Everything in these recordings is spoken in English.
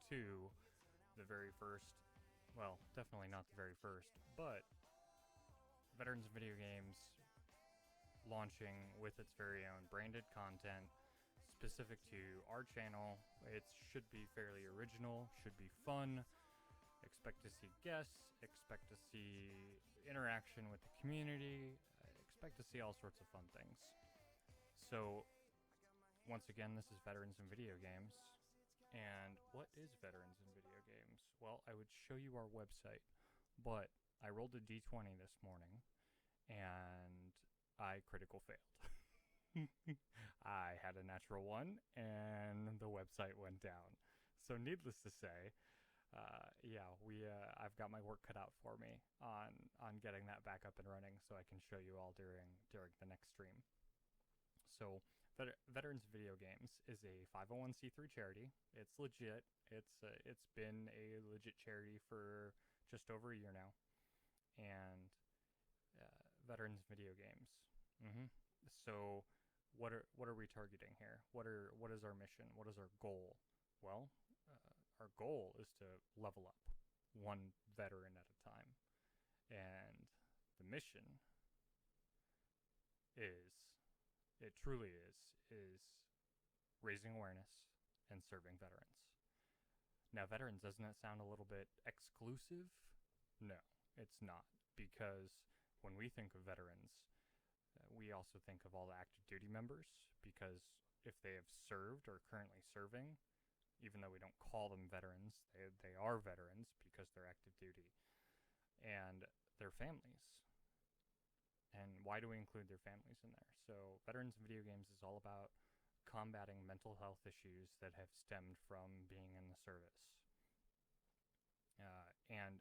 to the very first, well, definitely not the very first, but Veterans of Video Games launching with its very own branded content specific to our channel. It should be fairly original, should be fun. Expect to see guests, expect to see interaction with the community, expect to see all sorts of fun things. So, once again, this is Veterans in Video Games. And what is Veterans in Video Games? Well, I would show you our website, but I rolled a d20 this morning, and I critical failed. I had a natural one, and the website went down. So, needless to say, I've got my work cut out for me on getting that back up and running, so I can show you all during the next stream. So, Veterans Video Games is a 501c3 charity. It's legit. It's been a legit charity for just over a year now, and Veterans Video Games. So, what are we targeting here? What is our mission? What is our goal? Well, our goal is to level up one veteran at a time, and the mission is, it truly is raising awareness and serving veterans. Now, veterans, doesn't that sound a little bit exclusive? No, it's not, because when we think of veterans, we also think of all the active duty members, because if they have served or currently serving, even though we don't call them veterans, they are veterans because they're active duty, and their families. And why do we include their families in there? So Veterans in Video Games is all about combating mental health issues that have stemmed from being in the service, and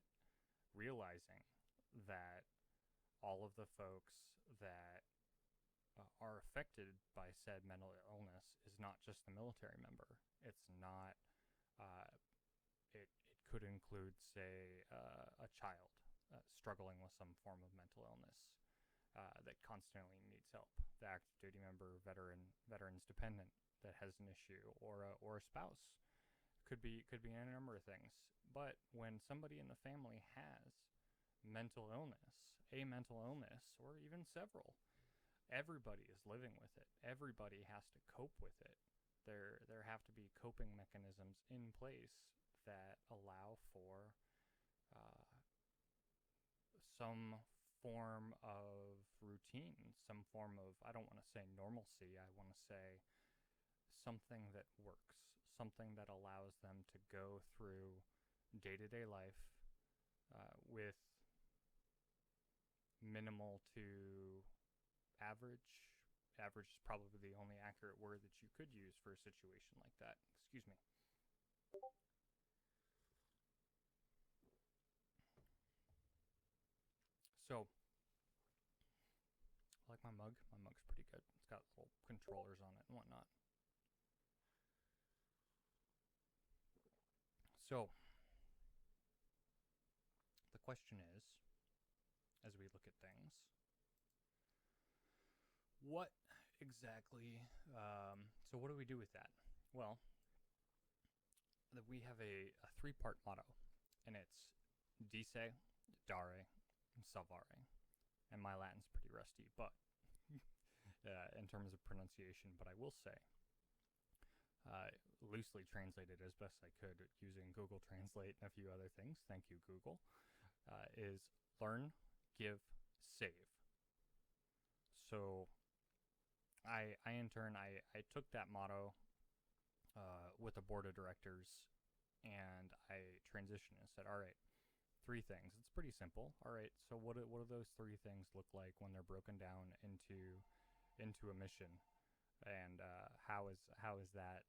realizing that all of the folks that are affected by said mental illness is not just the military member. It's not, it could include, say, a child struggling with some form of mental illness that constantly needs help. The active duty member, veteran's dependent that has an issue, or a spouse. Could be any number of things. But when somebody in the family has mental illness, a mental illness, or even several, everybody is living with it. Everybody has to cope with it. There have to be coping mechanisms in place that allow for some form of routine, some form of, I don't want to say normalcy, I want to say something that works, something that allows them to go through day-to-day life with minimal to average. Average is probably the only accurate word that you could use for a situation like that. Excuse me. So, I like my mug. My mug's pretty good. It's got little controllers on it and whatnot. So, the question is, as we look at things, what exactly, so what do we do with that? Well, we have a three-part motto, and it's dice, dare, salvare. And my Latin's pretty rusty, but in terms of pronunciation, but I will say, loosely translated as best I could using Google Translate and a few other things, thank you Google, is learn, give, save. So I in turn, I took that motto with the board of directors, and I transitioned and said, all right, three things. It's pretty simple. All right, so what do those three things look like when they're broken down into a mission, and how is that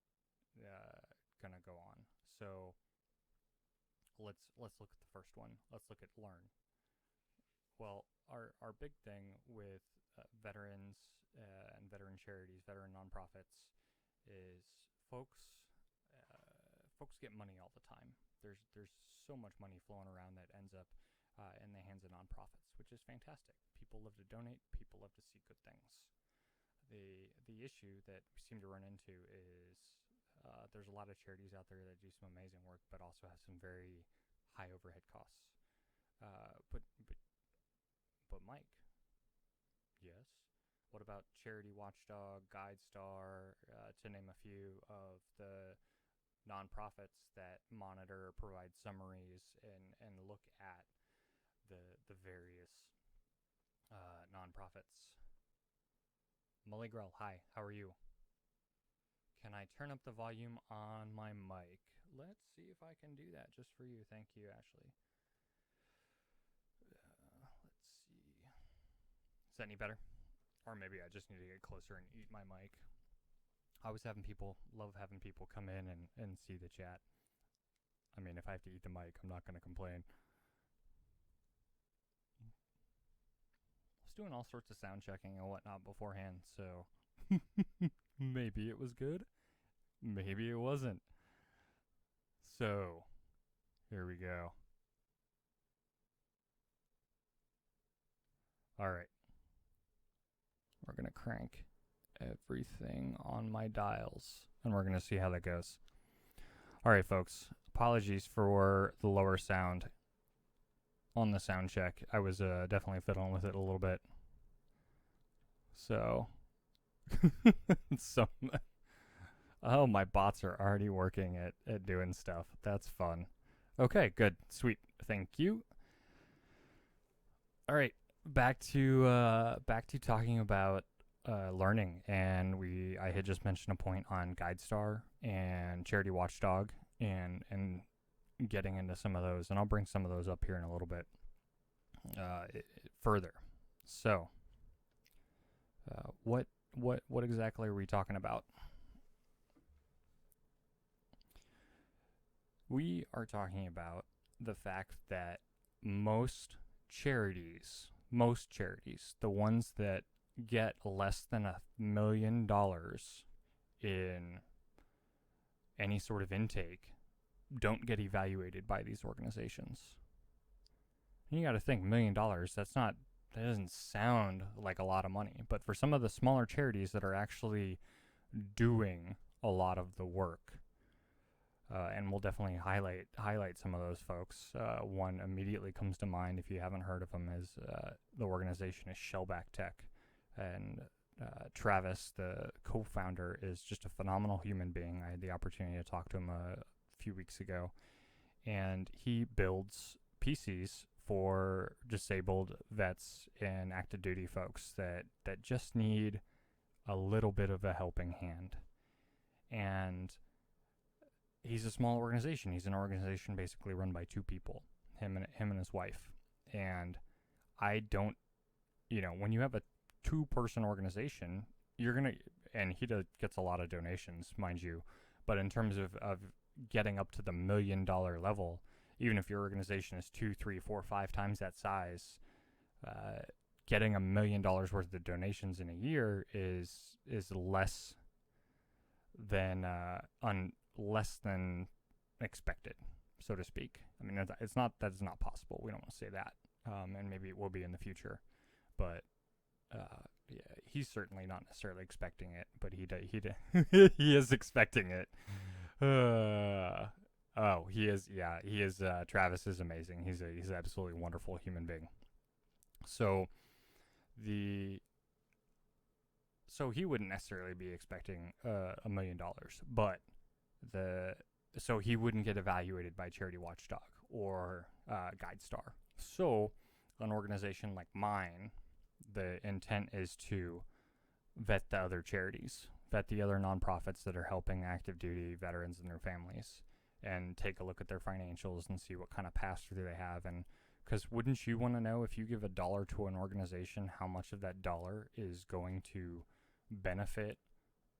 gonna go on? So let's look at the first one. Let's look at learn. Well, our big thing with veterans and veteran charities, veteran nonprofits, is folks get money all the time. There's so much money flowing around that ends up in the hands of nonprofits, which is fantastic. People love to donate. People love to see good things. The issue that we seem to run into is There's a lot of charities out there that do some amazing work, but also have some very high overhead costs. But Mike, yes. What about Charity Watchdog, GuideStar, to name a few of the nonprofits that monitor, provide summaries, and look at the various nonprofits? Maligrel, hi, how are you? Can I turn up the volume on my mic? Let's see if I can do that just for you. Thank you, Ashley. Let's see. Is that any better? Or maybe I just need to get closer and eat my mic. I always love having people come in and see the chat. I mean, if I have to eat the mic, I'm not going to complain. I was doing all sorts of sound checking and whatnot beforehand, so maybe it was good. Maybe it wasn't. So, here we go. All right. We're going to crank everything on my dials, and we're going to see how that goes. All right, folks. Apologies for the lower sound on the sound check. I was definitely fiddling with it a little bit. So, oh, my bots are already working at doing stuff. That's fun. Okay, good. Sweet. Thank you. All right. Back to talking about learning, and I had just mentioned a point on GuideStar and Charity Watchdog, and getting into some of those, and I'll bring some of those up here in a little bit further. So, what exactly are we talking about? We are talking about the fact that most charities, the ones that get less than $1 million in any sort of intake, don't get evaluated by these organizations. And you got to think, $1 million, that doesn't sound like a lot of money, but for some of the smaller charities that are actually doing a lot of the work, and we'll definitely highlight some of those folks. One immediately comes to mind, if you haven't heard of them, is the organization is Shellback Tech. And Travis, the co-founder, is just a phenomenal human being. I had the opportunity to talk to him a few weeks ago. And he builds PCs for disabled vets and active duty folks that just need a little bit of a helping hand. And he's a small organization. He's an organization basically run by two people, him and his wife. And I don't, when you have a two-person organization, you're going to, and he gets a lot of donations, mind you, but in terms of getting up to the $1 million level, even if your organization is 2, 3, 4, 5 times that size, getting $1 million worth of donations in a year is less than expected, so to speak. I mean, that's not possible. We don't want to say that, and maybe it will be in the future, but yeah, he's certainly not necessarily expecting it, but he he is expecting it. He is. Yeah, he is. Travis is amazing. He's an absolutely wonderful human being. So he wouldn't necessarily be expecting $1 million, but so he wouldn't get evaluated by Charity Watchdog or GuideStar. So an organization like mine, the intent is to vet the other charities, vet the other nonprofits that are helping active duty veterans and their families, and take a look at their financials and see what kind of pass-through they have. And because wouldn't you want to know, if you give $1 to an organization, how much of that dollar is going to benefit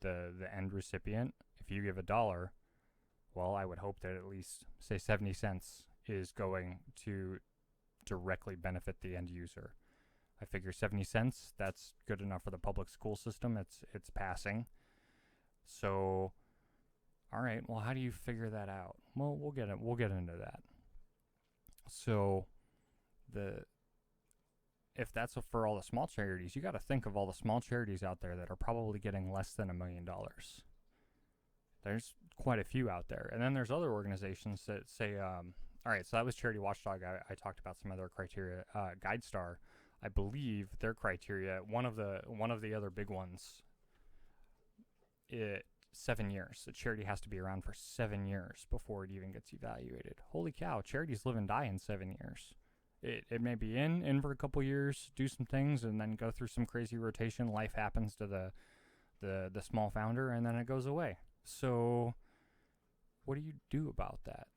the end recipient? If you give $1, well, I would hope that at least, say, 70 cents is going to directly benefit the end user. I figure 70 cents, that's good enough for the public school system. It's passing. So, all right, well, how do you figure that out? Well, we'll get into that. So, if that's for all the small charities, you got to think of all the small charities out there that are probably getting less than $1 million. There's quite a few out there. And then there's other organizations that say, all right, so that was Charity Watchdog. I talked about some other criteria. GuideStar, I believe their criteria, one of the other big ones, 7 years. The charity has to be around for 7 years before it even gets evaluated. Holy cow, charities live and die in 7 years. It may be in for a couple years, do some things, and then go through some crazy rotation. Life happens to the small founder, and then it goes away. So what do you do about that?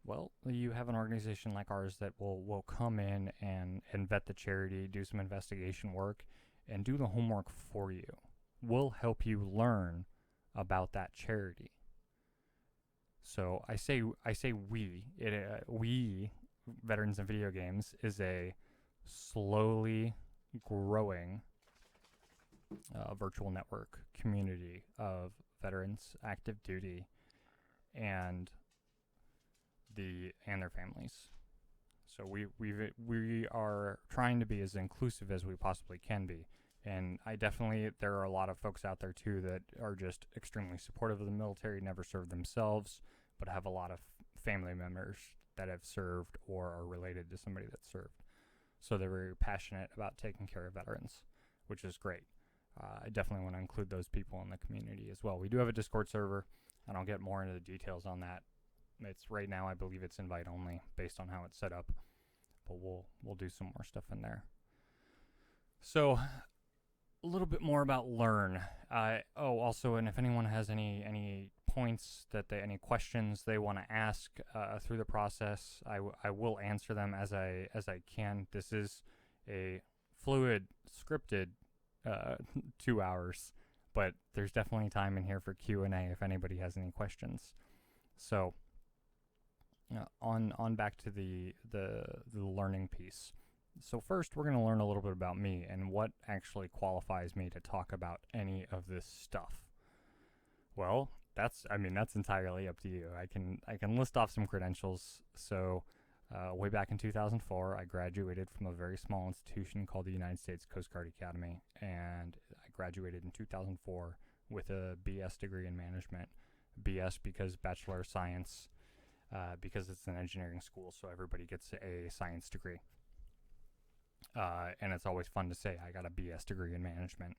Well, you have an organization like ours that will come in and vet the charity, do some investigation work, and do the homework for you. We'll help you learn about that charity. So I say we Veterans in Video Games is a slowly growing virtual network community of veterans, active duty, and their families. So we are trying to be as inclusive as we possibly can be. And there are a lot of folks out there too that are just extremely supportive of the military, never served themselves, but have a lot of family members that have served or are related to somebody that served. So they're very passionate about taking care of veterans, which is great. I definitely want to include those people in the community as well. We do have a Discord server, and I'll get more into the details on that. It's right now, I believe it's invite only based on how it's set up, but we'll do some more stuff in there. So a little bit more about Learn. Also, and if anyone has any points any questions they want to ask through the process, I will answer them as I can. This is a fluid, scripted 2 hours, but there's definitely time in here for Q&A if anybody has any questions. So on back to the learning piece. So first, we're going to learn a little bit about me and what actually qualifies me to talk about any of this stuff. Well, that's entirely up to you. I can list off some credentials. So way back in 2004, I graduated from a very small institution called the United States Coast Guard Academy, and I graduated in 2004 with a BS degree in management. BS because Bachelor of Science, because it's an engineering school, so everybody gets a science degree. And it's always fun to say I got a BS degree in management.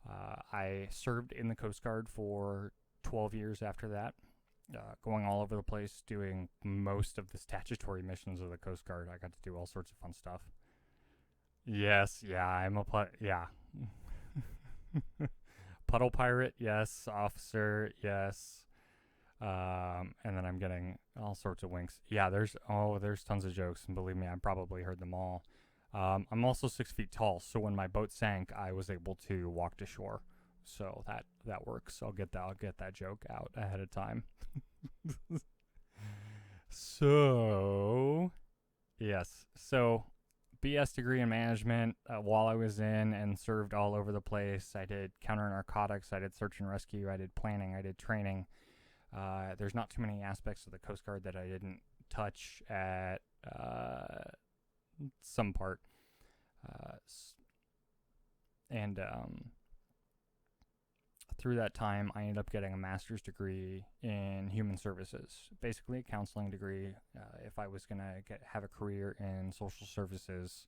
I served in the Coast Guard for 12 years after that, going all over the place, doing most of the statutory missions of the Coast Guard. I got to do all sorts of fun stuff. Yes, yeah, I'm a puddle pirate, yes. Officer, yes. And then I'm getting all sorts of winks. Yeah, there's tons of jokes, and believe me, I've probably heard them all. I'm also 6 feet tall, so when my boat sank, I was able to walk to shore. So that works. I'll get that joke out ahead of time. So, yes. So, BS degree in management. While I was in and served all over the place, I did counter narcotics, I did search and rescue, I did planning, I did training. There's not too many aspects of the Coast Guard that I didn't touch at some part. Through that time, I ended up getting a master's degree in human services, basically a counseling degree. If I was going to have a career in social services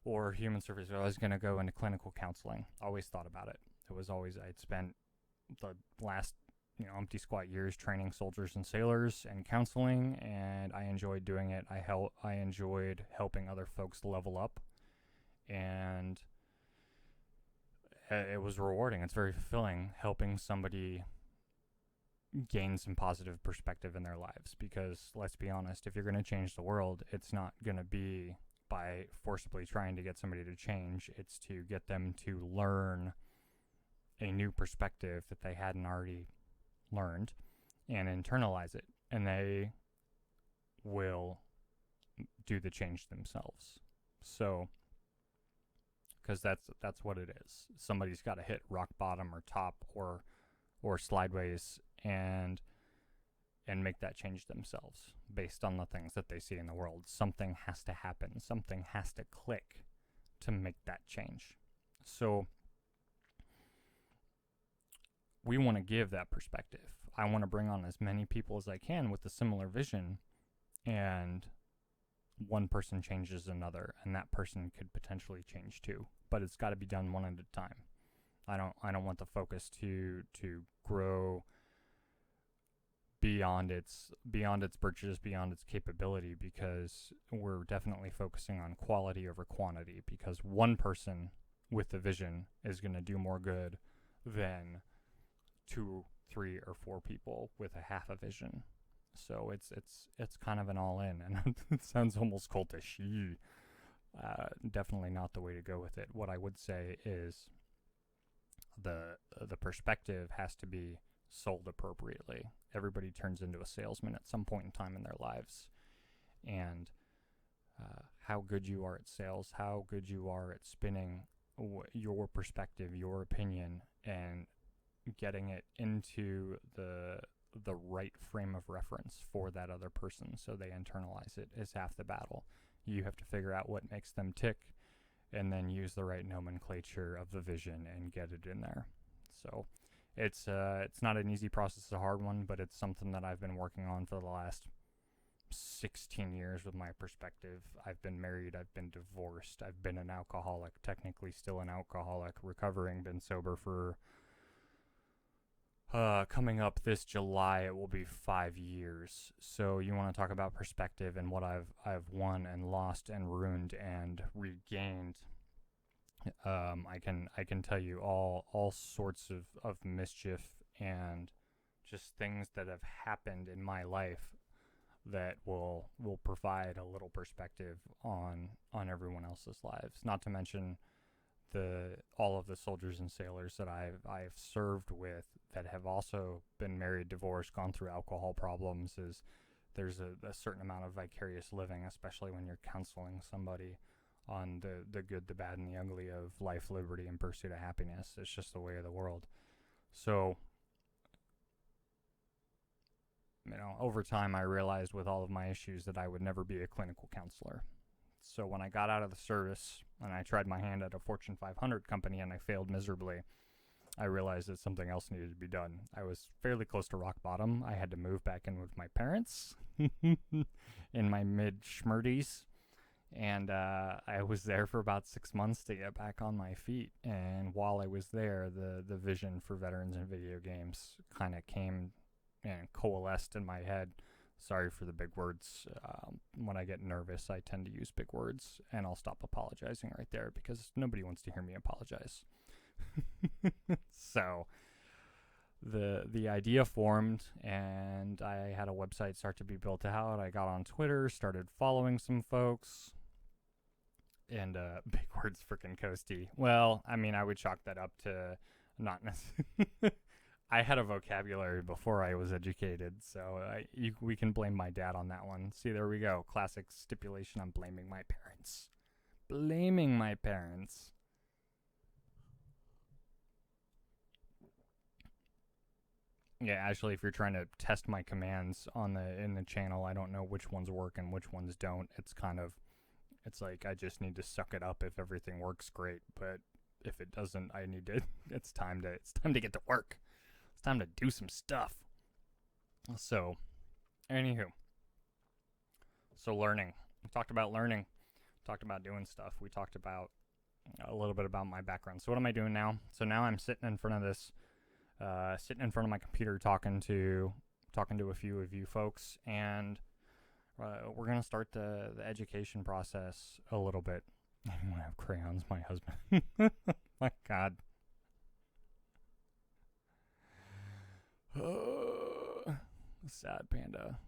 or human services, I was going to go into clinical counseling. Always thought about it. I'd spent the last umpty squat years training soldiers and sailors and counseling, and I enjoyed doing it. I enjoyed helping other folks level up, and it was rewarding. It's very fulfilling helping somebody gain some positive perspective in their lives, because let's be honest, if you're going to change the world, it's not going to be by forcibly trying to get somebody to change. It's to get them to learn a new perspective that they hadn't already learned and internalize it, and they will do the change themselves. So, because that's what it is. Somebody's got to hit rock bottom or top or slideways and make that change themselves based on the things that they see in the world. Something has to happen. Something has to click to make that change. So we want to give that perspective. I want to bring on as many people as I can with a similar vision, and one person changes another, and that person could potentially change too. But it's got to be done one at a time. I don't want the focus to grow beyond its bridges, beyond its capability, because we're definitely focusing on quality over quantity, because one person with the vision is going to do more good than 2, 3, or 4 people with a half a vision. So it's kind of an all-in, and it sounds almost cultish. Definitely not the way to go with it. What I would say is the perspective has to be sold appropriately. Everybody turns into a salesman at some point in time in their lives, and how good you are at sales, how good you are at spinning your perspective, your opinion, and getting it into the right frame of reference for that other person so they internalize it is half the battle. You have to figure out what makes them tick, and then use the right nomenclature of the vision and get it in there. So it's not an easy process, it's a hard one, but it's something that I've been working on for the last 16 years with my perspective. I've been married, I've been divorced, I've been an alcoholic, technically still an alcoholic, recovering, been sober for coming up this July, it will be 5 years. So you want to talk about perspective and what I've won and lost and ruined and regained. I can tell you all sorts of mischief and just things that have happened in my life that will provide a little perspective on everyone else's lives. Not to mention all of the soldiers and sailors that I've served with that have also been married, divorced, gone through alcohol problems. There's a certain amount of vicarious living, especially when you're counseling somebody on the good, the bad, and the ugly of life, liberty, and pursuit of happiness. It's just the way of the world. So, over time I realized with all of my issues that I would never be a clinical counselor. So when I got out of the service and I tried my hand at a Fortune 500 company and I failed miserably, I realized that something else needed to be done. I was fairly close to rock bottom. I had to move back in with my parents in my mid-schmerties. And I was there for about 6 months to get back on my feet. And while I was there, the vision for veterans and video games kind of came and coalesced in my head. Sorry for the big words. When I get nervous, I tend to use big words, and I'll stop apologizing right there because nobody wants to hear me apologize. So the idea formed, and I had a website start to be built out. I got on Twitter, started following some folks, and big words freaking coasty. Well, I mean, I would chalk that up to not necessarily. I had a vocabulary before I was educated, so we can blame my dad on that one. See, there we go. Classic stipulation on blaming my parents. Blaming my parents. Yeah, actually, if you're trying to test my commands in the channel, I don't know which ones work and which ones don't. It's like I just need to suck it up if everything works great, but if it doesn't, it's time to get to work. It's time to do some stuff. So, anywho. So learning. We talked about learning. Talked about doing stuff. We talked about a little bit about my background. So what am I doing now? So now I'm sitting in front of my computer talking to a few of you folks, and we're going to start the education process a little bit. I don't want to have crayons, my husband. My God. Sad panda.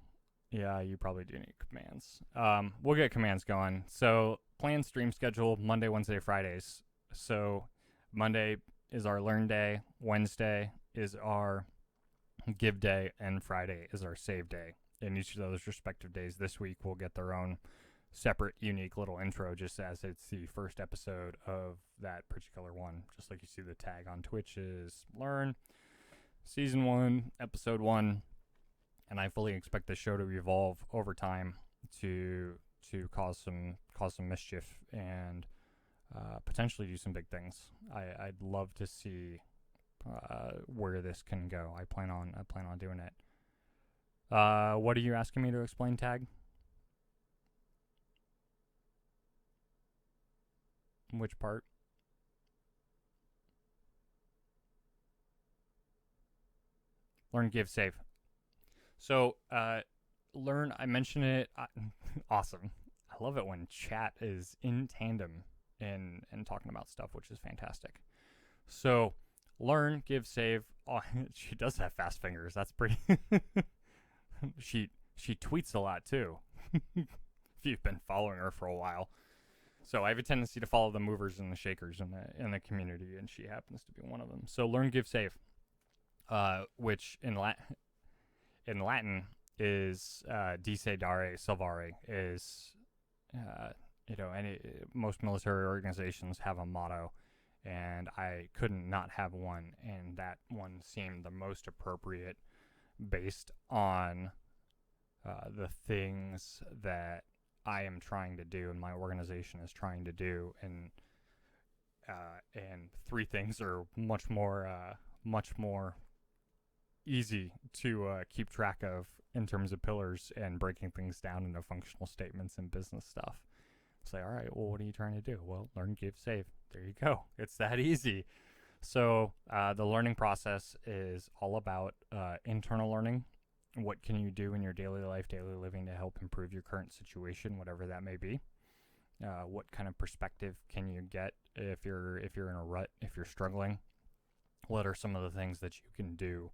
Yeah, you probably do need commands. We'll get commands going. So, planned stream schedule, Monday, Wednesday, Fridays. So, Monday is our learn day, Wednesday is our give day, and Friday is our save day. And each of those respective days this week will get their own separate, unique little intro, just as it's the first episode of that particular one. Just like you see the tag on Twitch is Learn, Season 1, Episode 1. And I fully expect the show to evolve over time to cause some mischief and potentially do some big things. I'd love to see where this can go. I plan on doing it. What are you asking me to explain, Tag? Which part? Learn, give, save. So, learn, I mentioned it. Awesome. I love it when chat is in tandem in talking about stuff, which is fantastic. So, learn, give, save. Oh, she does have fast fingers. That's pretty. She tweets a lot too. If you've been following her for a while. So I have a tendency to follow the movers and the shakers in the community, and she happens to be one of them. So learn, give, save, which in Latin is dice, dare, salvare, is most military organizations have a motto, and I couldn't not have one, and that one seemed the most appropriate based on the things that I am trying to do and my organization is trying to do, and three things are much more easy to keep track of in terms of pillars and breaking things down into functional statements and business stuff. Say, all right, well, what are you trying to do? Well, learn, give, save. There you go. It's that easy. So the learning process is all about internal learning. What can you do in your daily life, daily living to help improve your current situation, whatever that may be? What kind of perspective can you get if you're in a rut, if you're struggling? What are some of the things that you can do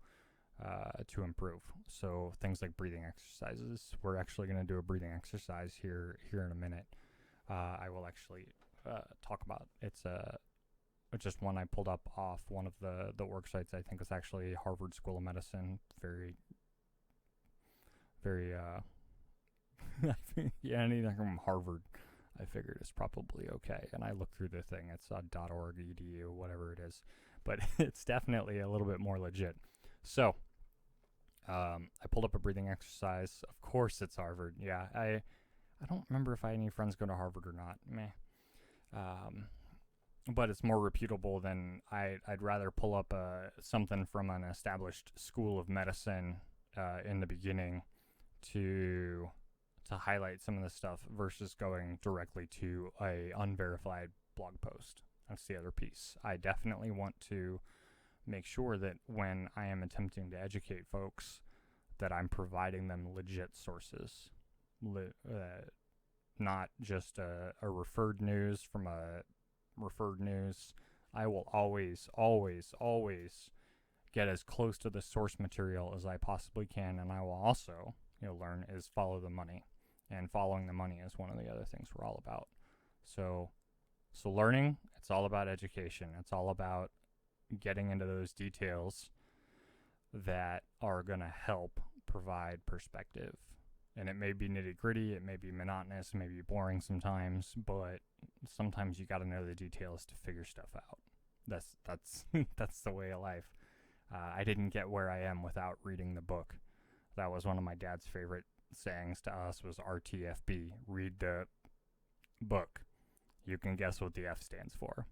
to improve? So things like breathing exercises. We're actually going to do a breathing exercise here in a minute. I will actually talk about. It's just one I pulled up off one of the worksites. I think it's actually Harvard School of Medicine. Very yeah, anything from Harvard I figured is probably okay. And I looked through the thing. It's .org, edu, whatever it is. But it's definitely a little bit more legit. So I pulled up a breathing exercise. Of course it's Harvard. Yeah, I don't remember if I had any friends go to Harvard or not. Meh. But it's more reputable than I'd rather pull up something from an established school of medicine in the beginning to highlight some of the stuff versus going directly to a unverified blog post. That's the other piece. I definitely want to make sure that when I am attempting to educate folks that I'm providing them legit sources, not just a referred news from a referred news. I will always get as close to the source material as I possibly can, and I will also learn is follow the money, and following the money is one of the other things we're all about. So learning, it's all about education. It's all about getting into those details that are going to help provide perspective. And it may be nitty gritty, it may be monotonous, it may be boring sometimes, but sometimes you got to know the details to figure stuff out. That's the way of life. I didn't get where I am without reading the book. That was one of my dad's favorite sayings to us was RTFB, read the book. You can guess what the F stands for.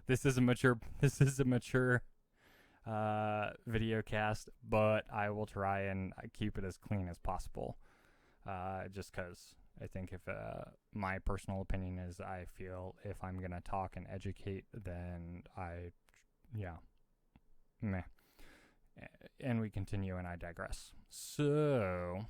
This is a mature video cast, but I will try and keep it as clean as possible. Just because I think if my personal opinion is I feel if I'm going to talk and educate, then meh. And we continue, and I digress. So,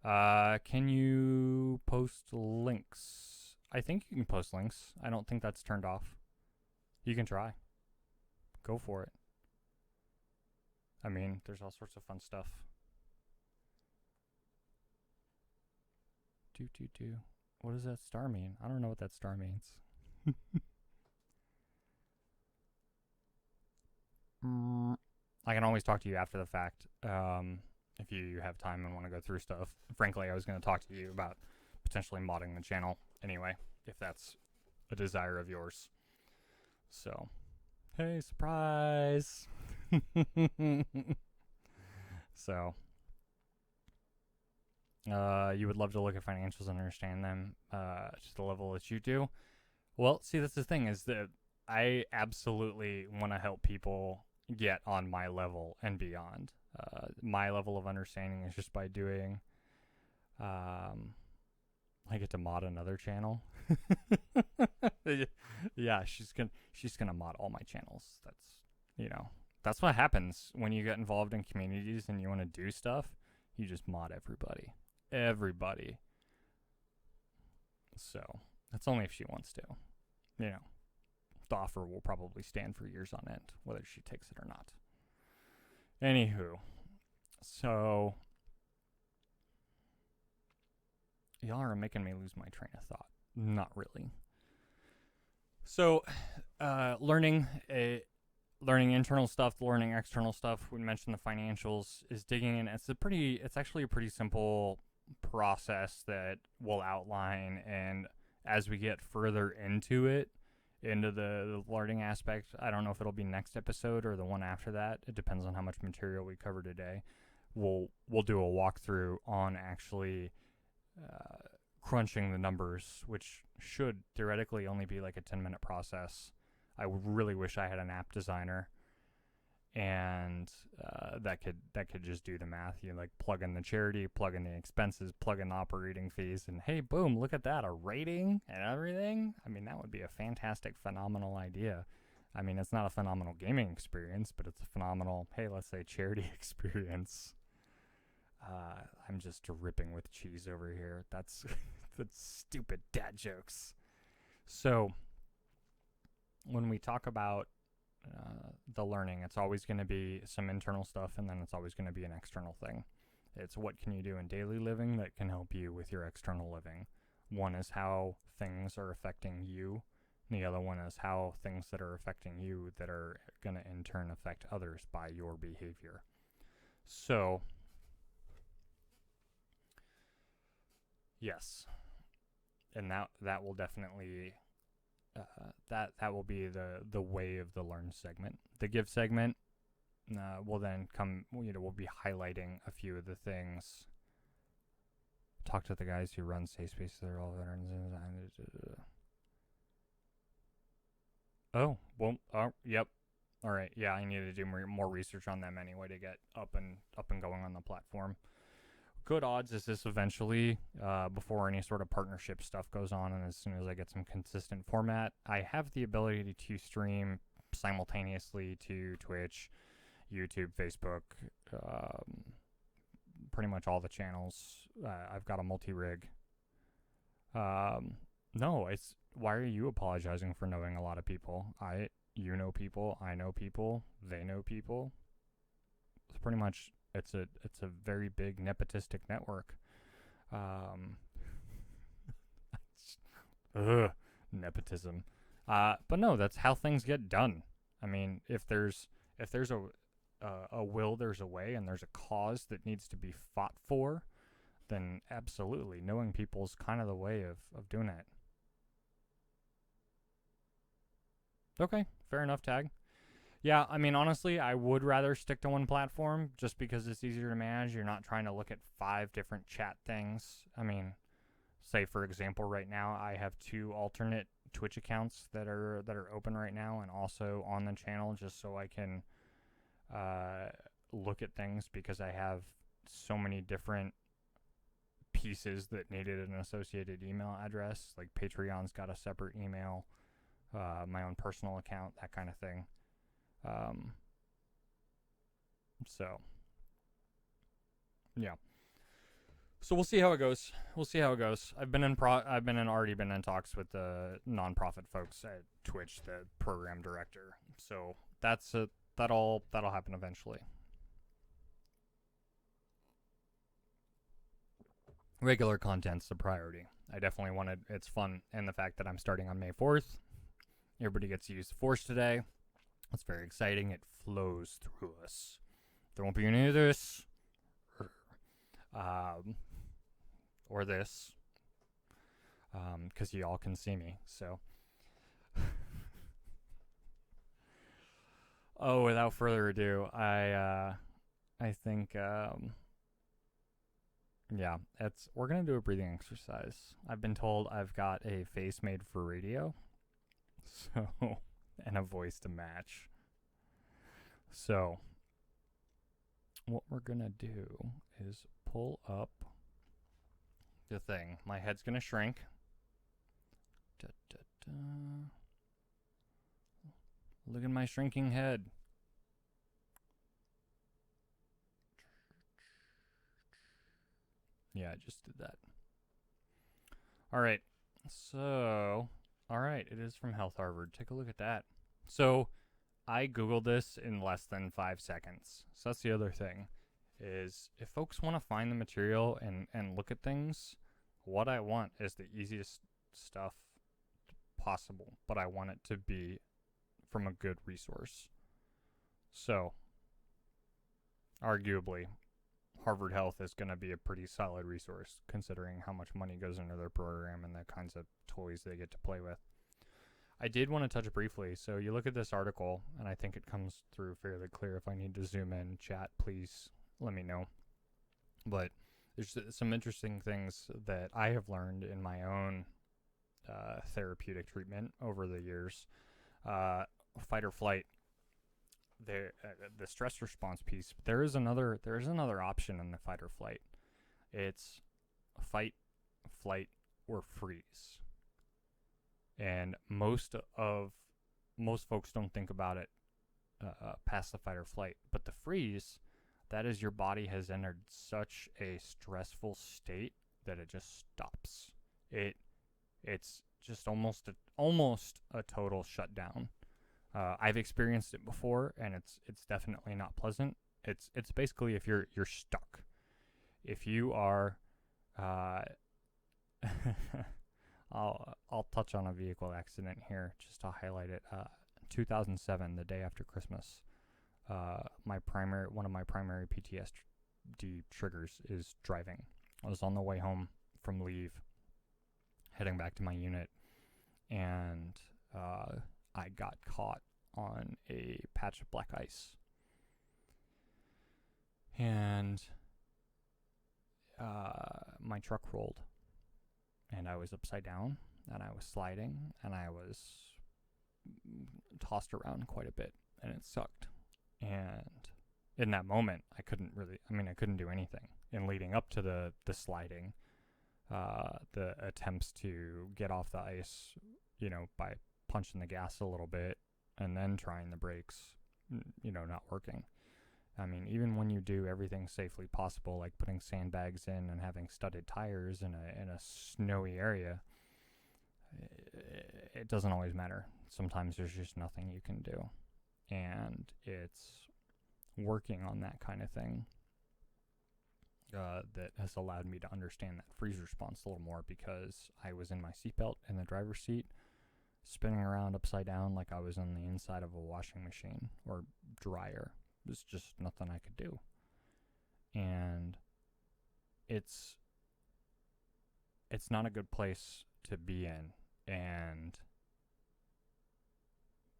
can you post links? I think you can post links. I don't think that's turned off. You can try. Go for it. I mean, there's all sorts of fun stuff. What does that star mean? I don't know what that star means. I can always talk to you after the fact if you have time and want to go through stuff. Frankly, I was going to talk to you about potentially modding the channel anyway, if that's a desire of yours. So, hey, surprise! So, you would love to look at financials and understand them to the level that you do. Well, see, that's the thing is that I absolutely want to help people get on my level and beyond. My level of understanding is just by doing. I get to mod another channel. Yeah, she's gonna mod all my channels. That's what happens when you get involved in communities and you want to do stuff. You just mod everybody. So that's only if she wants to. You know, the offer will probably stand for years on end, whether she takes it or not. Anywho, so y'all are making me lose my train of thought. Not really. So, learning internal stuff, learning external stuff. We mentioned the financials is digging in. It's actually a pretty simple process that we'll outline, and as we get further into the learning aspect, I don't know if it'll be next episode or the one after that. It depends on how much material we cover today. We'll do a walkthrough on actually crunching the numbers, which should theoretically only be like a 10-minute process. I really wish I had an app designer and that could just do the math. You like plug in the charity, plug in the expenses, plug in the operating fees, and hey, boom, look at that, a rating and everything. I mean, that would be a fantastic, phenomenal idea. I mean, it's not a phenomenal gaming experience, but it's a phenomenal, hey, let's say charity experience. I'm just dripping with cheese over here. That's stupid dad jokes. So when we talk about the learning, it's always going to be some internal stuff, and then it's always going to be an external thing. It's what can you do in daily living that can help you with your external living. One is how things are affecting you, and the other one is how things that are affecting you that are going to in turn affect others by your behavior. So, yes, and that will definitely that will be the way of the learn segment. The give segment will then come. We'll be highlighting a few of the things. Talk to the guys who run Safe Spaces. They're all veterans. Oh, well, yep. All right, yeah, I need to do more research on them anyway to get up and going on the platform. Good odds is this eventually, before any sort of partnership stuff goes on, and as soon as I get some consistent format, I have the ability to stream simultaneously to Twitch, YouTube, Facebook, pretty much all the channels. I've got a multi-rig. No, why are you apologizing for knowing a lot of people? You know people, I know people, they know people. It's pretty much... It's a very big nepotistic network. Nepotism. But no, that's how things get done. I mean, if there's a will, there's a way, and there's a cause that needs to be fought for, then absolutely, knowing people's kind of the way of doing it. Okay, fair enough, Tag. Yeah, I mean, honestly, I would rather stick to one platform just because it's easier to manage. You're not trying to look at 5 different chat things. I mean, say, for example, right now, I have 2 alternate Twitch accounts that are open right now and also on the channel just so I can look at things because I have so many different pieces that needed an associated email address. Like Patreon's got a separate email, my own personal account, that kind of thing. So, yeah. So we'll see how it goes. I've already been in talks with the nonprofit folks at Twitch, the program director. So that'll happen eventually. Regular content's the priority. I definitely wanted. It's fun, and the fact that I'm starting on May 4th. Everybody gets to use the Force today. It's very exciting. It flows through us. There won't be any of this. Or this. Because you all can see me. So. Oh, without further ado, I think, yeah, we're going to do a breathing exercise. I've been told I've got a face made for radio. So, and a voice to match. So, what we're going to do is pull up the thing. My head's going to shrink. Da, da, da. Look at my shrinking head. Yeah, I just did that. All right. So, all right, it is from Health Harvard. Take a look at that. So, I Googled this in less than 5 seconds. So that's the other thing, is if folks want to find the material and look at things, what I want is the easiest stuff possible, but I want it to be from a good resource. So, arguably, Harvard Health is going to be a pretty solid resource considering how much money goes into their program and the kinds of toys they get to play with. I did want to touch briefly. So you look at this article, and I think it comes through fairly clear. If I need to zoom in, chat, please let me know. But there's some interesting things that I have learned in my own therapeutic treatment over the years. Fight or flight. The stress response piece. There is another option in the fight or flight. It's fight, flight, or freeze. And most folks don't think about it past the fight or flight. But the freeze, that is your body has entered such a stressful state that it just stops. It's just almost a total shutdown. I've experienced it before, and it's definitely not pleasant. It's basically if you're stuck. If you are, I'll touch on a vehicle accident here just to highlight it. 2007, the day after Christmas, one of my primary PTSD triggers is driving. I was on the way home from leave, heading back to my unit, and I got caught on a patch of black ice. And my truck rolled. And I was upside down, and I was sliding, and I was tossed around quite a bit, and it sucked. And in that moment, I couldn't do anything. And leading up to the sliding, the attempts to get off the ice, by punching the gas a little bit and then trying the brakes, not working. I mean, even when you do everything safely possible, like putting sandbags in and having studded tires in a snowy area, it doesn't always matter. Sometimes there's just nothing you can do. And it's working on that kind of thing that has allowed me to understand that freeze response a little more, because I was in my seatbelt in the driver's seat, spinning around upside down like I was on the inside of a washing machine or dryer. There's just nothing I could do. And it's not a good place to be in. And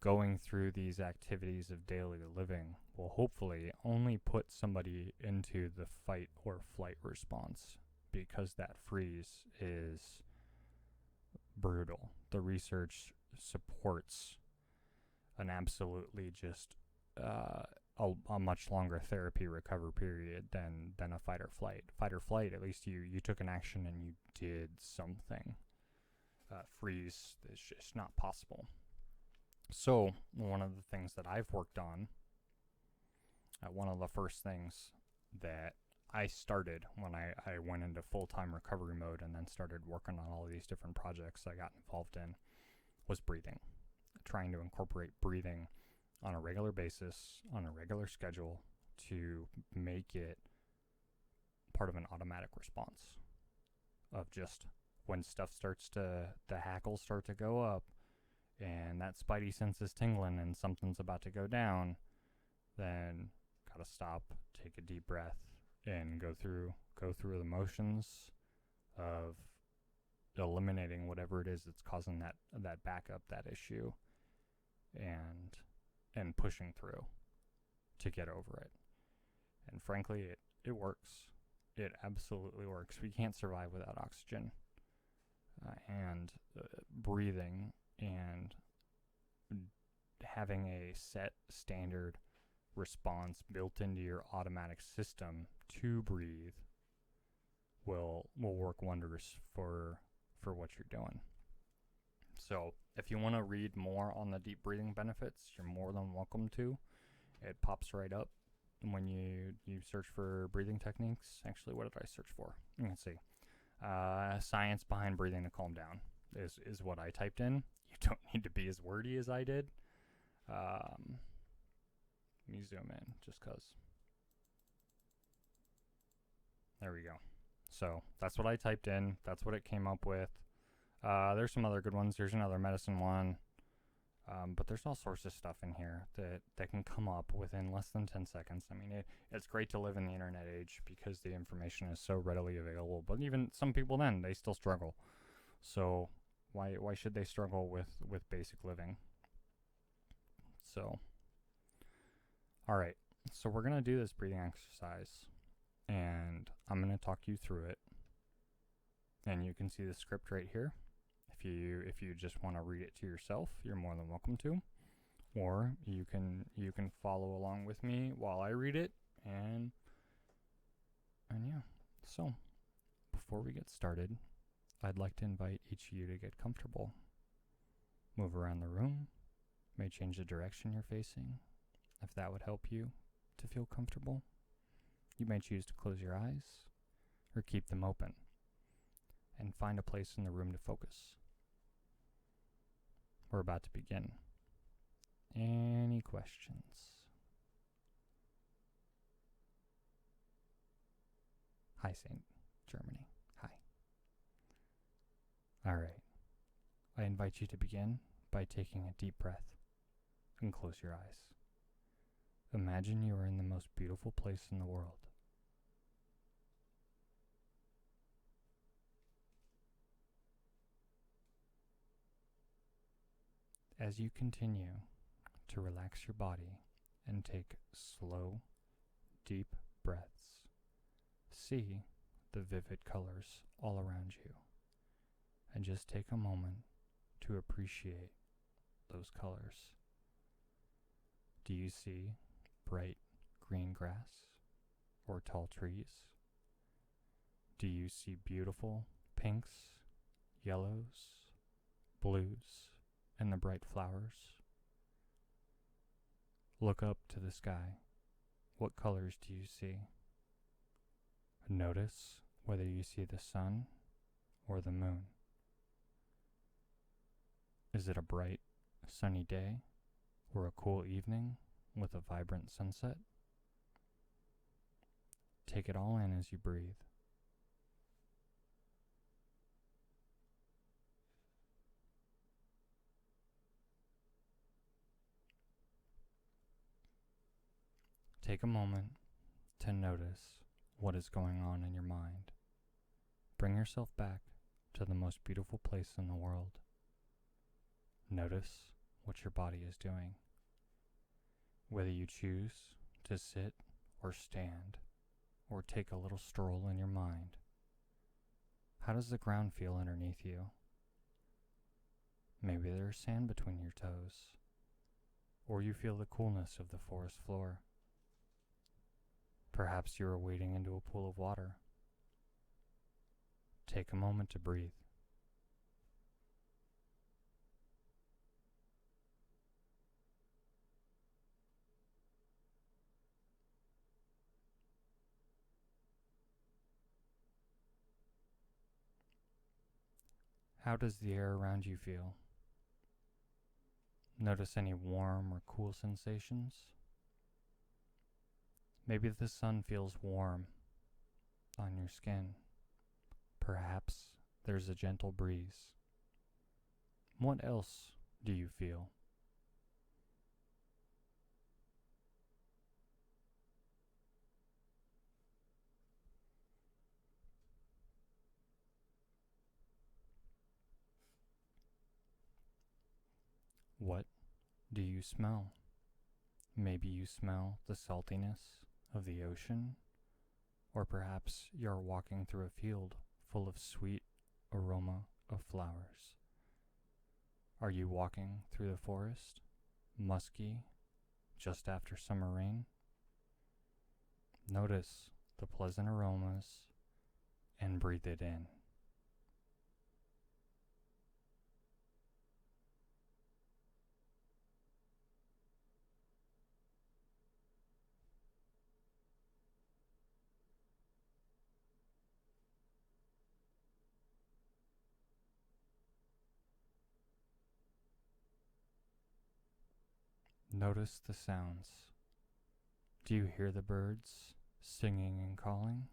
going through these activities of daily living will hopefully only put somebody into the fight or flight response, because that freeze is brutal. The research supports an absolutely just a much longer therapy recovery period than a fight or flight. Fight or flight, at least you took an action and you did something. Freeze is just not possible. So one of the things that I've worked on, one of the first things that I started when I went into full-time recovery mode and then started working on all of these different projects I got involved in, was breathing. Trying to incorporate breathing on a regular basis, on a regular schedule, to make it part of an automatic response of just when stuff the hackles start to go up and that spidey sense is tingling and something's about to go down, then gotta stop, take a deep breath, and go through the motions of eliminating whatever it is that's causing that backup, that issue, and pushing through to get over it. And frankly, it works. It absolutely works. We can't survive without oxygen. And breathing and having a set standard response built into your automatic system to breathe will work wonders for what you're doing. So if you want to read more on the deep breathing benefits, you're more than welcome to. It pops right up when you search for breathing techniques. Actually, what did I search for? You can see. Science behind breathing to calm down is what I typed in. You don't need to be as wordy as I did. Let me zoom in just because. There we go. So that's what I typed in. That's what it came up with. There's some other good ones. There's another medicine one. But there's all sorts of stuff in here that can come up within less than 10 seconds. I mean, it's great to live in the internet age because the information is so readily available. But even some people then, they still struggle. So why should they struggle with basic living? So, all right. So we're going to do this breathing exercise. And I'm going to talk you through it. And you can see the script right here. If you just want to read it to yourself, you're more than welcome to, or you can follow along with me while I read it, and yeah. So before we get started, I'd like to invite each of you to get comfortable. Move around the room, may change the direction you're facing, if that would help you to feel comfortable. You may choose to close your eyes or keep them open, and find a place in the room to focus. We're about to begin. Any questions? Hi, St. Germany. Hi. All right. I invite you to begin by taking a deep breath and close your eyes. Imagine you are in the most beautiful place in the world. As you continue to relax your body and take slow, deep breaths, see the vivid colors all around you, and just take a moment to appreciate those colors. Do you see bright green grass or tall trees? Do you see beautiful pinks, yellows, blues, and the bright flowers? Look up to the sky. What colors do you see? Notice whether you see the sun or the moon. Is it a bright, sunny day or a cool evening with a vibrant sunset? Take it all in as you breathe. Take a moment to notice what is going on in your mind. Bring yourself back to the most beautiful place in the world. Notice what your body is doing. Whether you choose to sit or stand or take a little stroll in your mind. How does the ground feel underneath you? Maybe there's sand between your toes, or you feel the coolness of the forest floor. Perhaps you are wading into a pool of water. Take a moment to breathe. How does the air around you feel? Notice any warm or cool sensations? Maybe the sun feels warm on your skin. Perhaps there's a gentle breeze. What else do you feel? What do you smell? Maybe you smell the saltiness of the ocean, or perhaps you're walking through a field full of sweet aroma of flowers. Are you walking through the forest, musky, just after summer rain? Notice the pleasant aromas and breathe it in. Notice the sounds. Do you hear the birds singing and calling?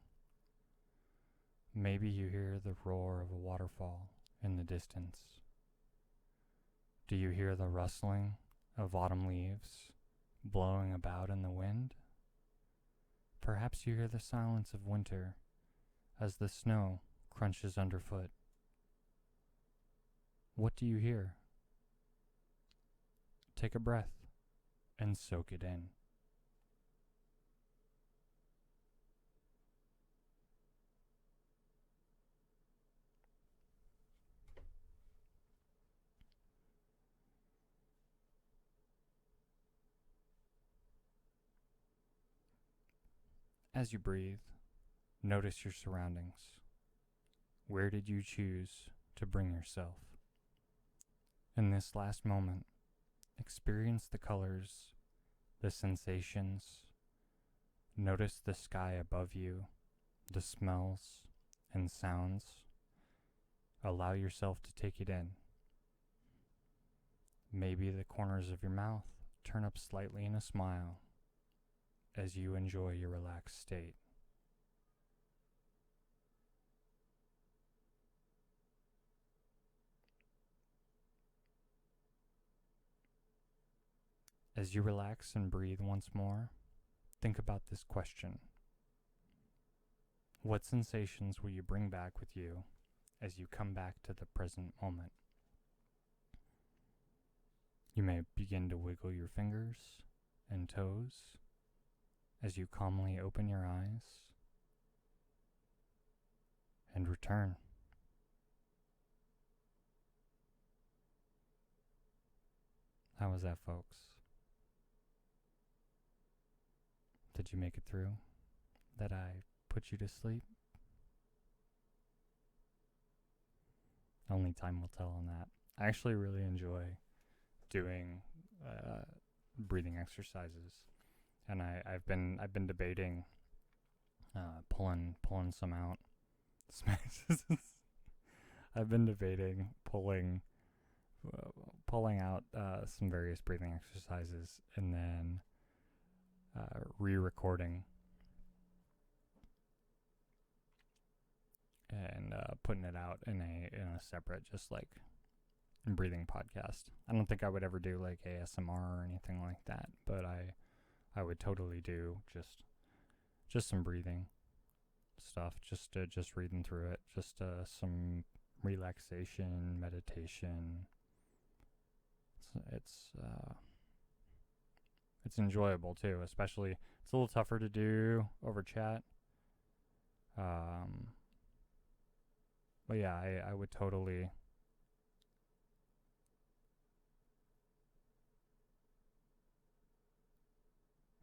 Maybe you hear the roar of a waterfall in the distance. Do you hear the rustling of autumn leaves blowing about in the wind? Perhaps you hear the silence of winter as the snow crunches underfoot. What do you hear? Take a breath and soak it in. As you breathe, notice your surroundings. Where did you choose to bring yourself? In this last moment, experience the colors, the sensations. Notice the sky above you, the smells and sounds. Allow yourself to take it in. Maybe the corners of your mouth turn up slightly in a smile as you enjoy your relaxed state. As you relax and breathe once more, think about this question. What sensations will you bring back with you as you come back to the present moment? You may begin to wiggle your fingers and toes as you calmly open your eyes and return. How was that, folks? Did you make it through? Did I put you to sleep? Only time will tell on that. I actually really enjoy doing breathing exercises, and I've been debating pulling some out. I've been debating pulling out some various breathing exercises and then re-recording and putting it out in a separate, just like, breathing podcast. I don't think I would ever do like ASMR or anything like that, but I would totally do just some breathing stuff, just reading through it, just some relaxation, meditation. It's enjoyable too, especially it's a little tougher to do over chat. But yeah, I would totally.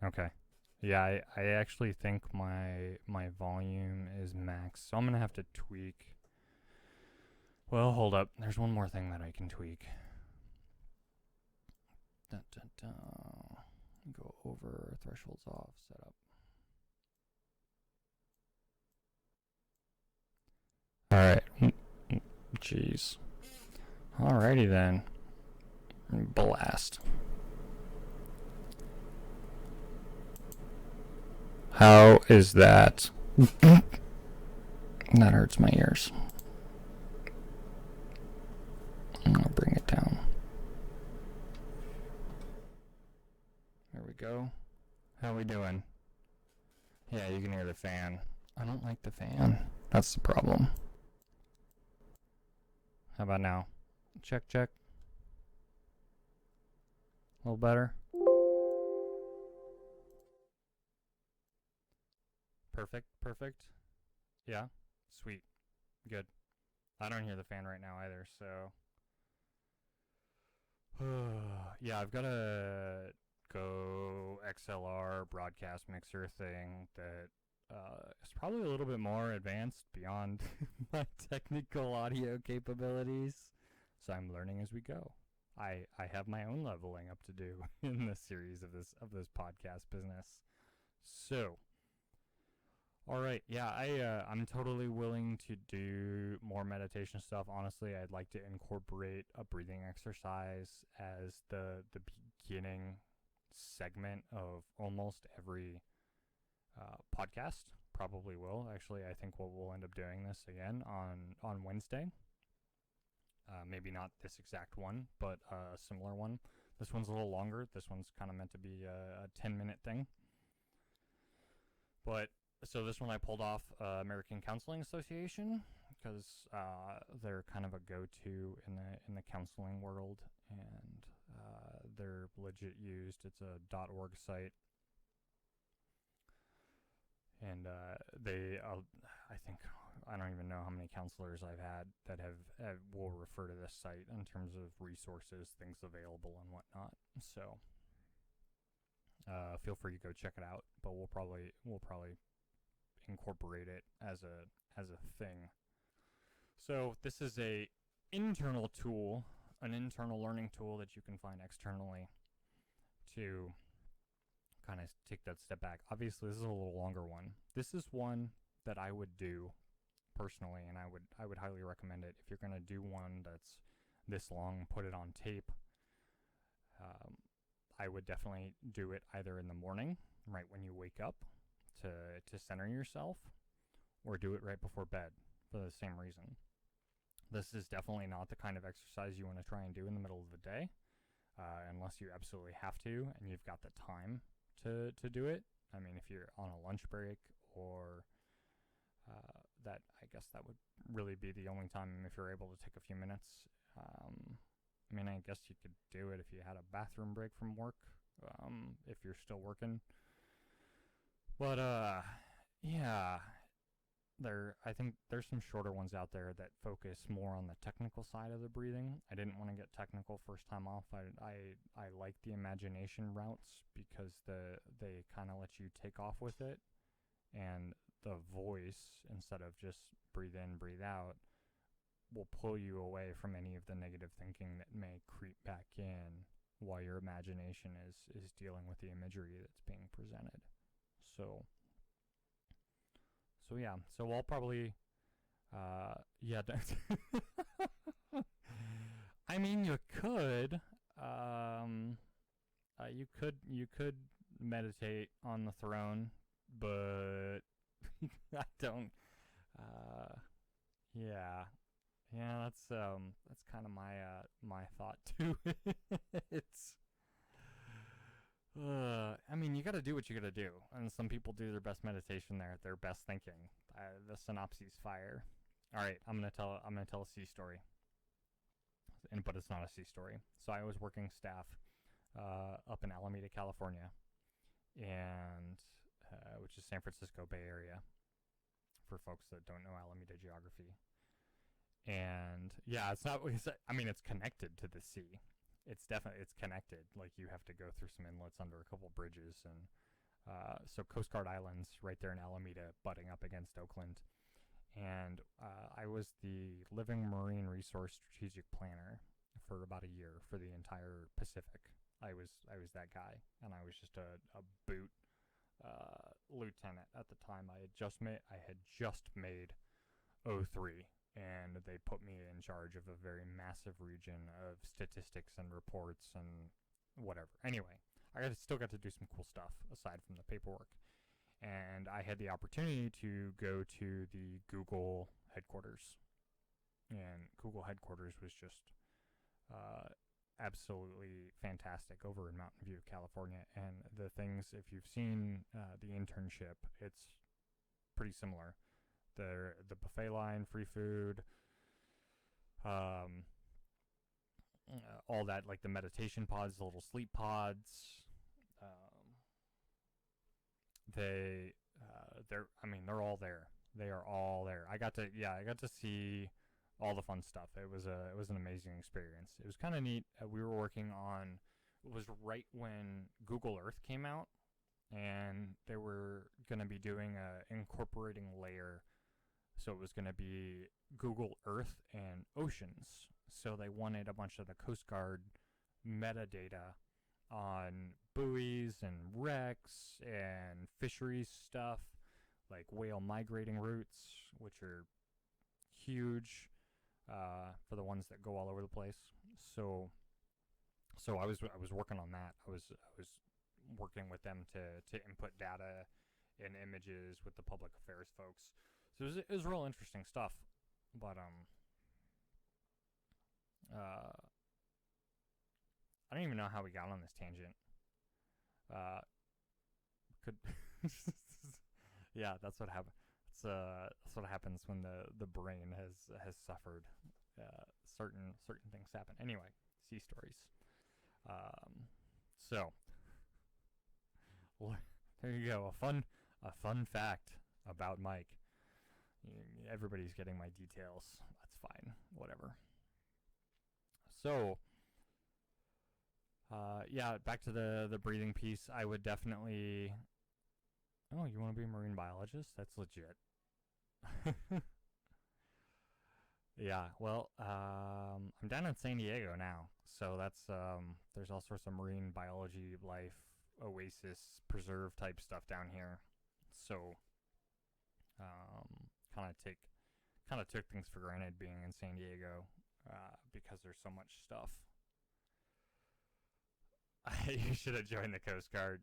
Okay. Yeah, I actually think my volume is max, so I'm gonna have to tweak. Well, hold up. There's one more thing that I can tweak. Dun, dun, dun. Go over, thresholds off, setup. Alright. Jeez. Alrighty then. Blast. How is that? That hurts my ears. I'm gonna bring it down. There we go. How we doing? Yeah, you can hear the fan. I don't like the fan. That's the problem. How about now? Check, check. A little better? Perfect. Yeah? Sweet. Good. I don't hear the fan right now either, so Yeah, I've got a Go XLR broadcast mixer thing that is probably a little bit more advanced beyond my technical audio capabilities. So I'm learning as we go. I have my own leveling up to do in this series of this podcast business. So, all right, yeah, I'm totally willing to do more meditation stuff. Honestly, I'd like to incorporate a breathing exercise as the beginning segment of almost every podcast. Probably will. Actually, I think we'll end up doing this again on Wednesday. Maybe not this exact one, but a similar one. This one's a little longer. This one's kind of meant to be a 10-minute thing. But so this one I pulled off American Counseling Association because they're kind of a go-to in the counseling world, and they're legit used. It's a .org site, and I think I don't even know how many counselors I've had that have will refer to this site in terms of resources, things available, and whatnot. So feel free to go check it out. But we'll probably incorporate it as a thing. So this is a internal tool, an internal learning tool that you can find externally to kind of take that step back. Obviously, this is a little longer one. This is one that I would do personally, and I would highly recommend it. If you're going to do one that's this long, put it on tape. I would definitely do it either in the morning, right when you wake up, to center yourself, or do it right before bed for the same reason. This is definitely not the kind of exercise you want to try and do in the middle of the day, unless you absolutely have to and you've got the time to do it. I mean, if you're on a lunch break or that, I guess that would really be the only time if you're able to take a few minutes. I mean, I guess you could do it if you had a bathroom break from work, if you're still working. But, yeah, I think there's some shorter ones out there that focus more on the technical side of the breathing. I didn't want to get technical first time off. I like the imagination routes because they kind of let you take off with it. And the voice, instead of just breathe in, breathe out, will pull you away from any of the negative thinking that may creep back in while your imagination is dealing with the imagery that's being presented. So yeah, so I'll probably, yeah, I mean, you could meditate on the throne, but I don't, yeah, that's kind of my thought to it. It's, I mean, you got to do what you got to do, and some people do their best meditation there, their best thinking. The synopsis fire. All right, I'm gonna tell a sea story, but it's not a sea story. So I was working staff up in Alameda, California, and which is San Francisco Bay Area, for folks that don't know Alameda geography. And yeah, I mean, it's connected to the sea. It's connected. Like, you have to go through some inlets under a couple bridges, and so Coast Guard Islands right there in Alameda, butting up against Oakland. And I was the living marine resource strategic planner for about a year for the entire Pacific. I was that guy, and I was just a boot lieutenant at the time. I had just made O3, and they put me in charge of a very massive region of statistics and reports and whatever. Anyway, I still got to do some cool stuff aside from the paperwork. And I had the opportunity to go to the Google headquarters. And Google headquarters was just absolutely fantastic over in Mountain View, California. And the things, if you've seen the internship, it's pretty similar. The buffet line, free food, all that, like the meditation pods, the little sleep pods. They're all there. They are all there. I got to see all the fun stuff. It was an amazing experience. It was kind of neat. We were working on, it was right when Google Earth came out, and they were going to be doing a incorporating layer. So it was going to be Google Earth and oceans. So they wanted a bunch of the Coast Guard metadata on buoys and wrecks and fisheries stuff, like whale migrating routes, which are huge for the ones that go all over the place. So I was working on that. I was working with them to input data and images with the public affairs folks. So it was real interesting stuff. But I don't even know how we got on this tangent. Yeah, that's what happened. That's what happens when the brain has suffered. Certain things happen. Anyway, sea stories. So there you go. A fun fact about Mike. Everybody's getting my details. That's fine. Whatever. So, yeah, back to the breathing piece. I would definitely... Oh, you want to be a marine biologist? That's legit. Yeah, well, I'm down in San Diego now. So that's, there's all sorts of marine biology, life, oasis, preserve type stuff down here. So, kind of took things for granted being in San Diego, because there's so much stuff. You should have joined the Coast Guard.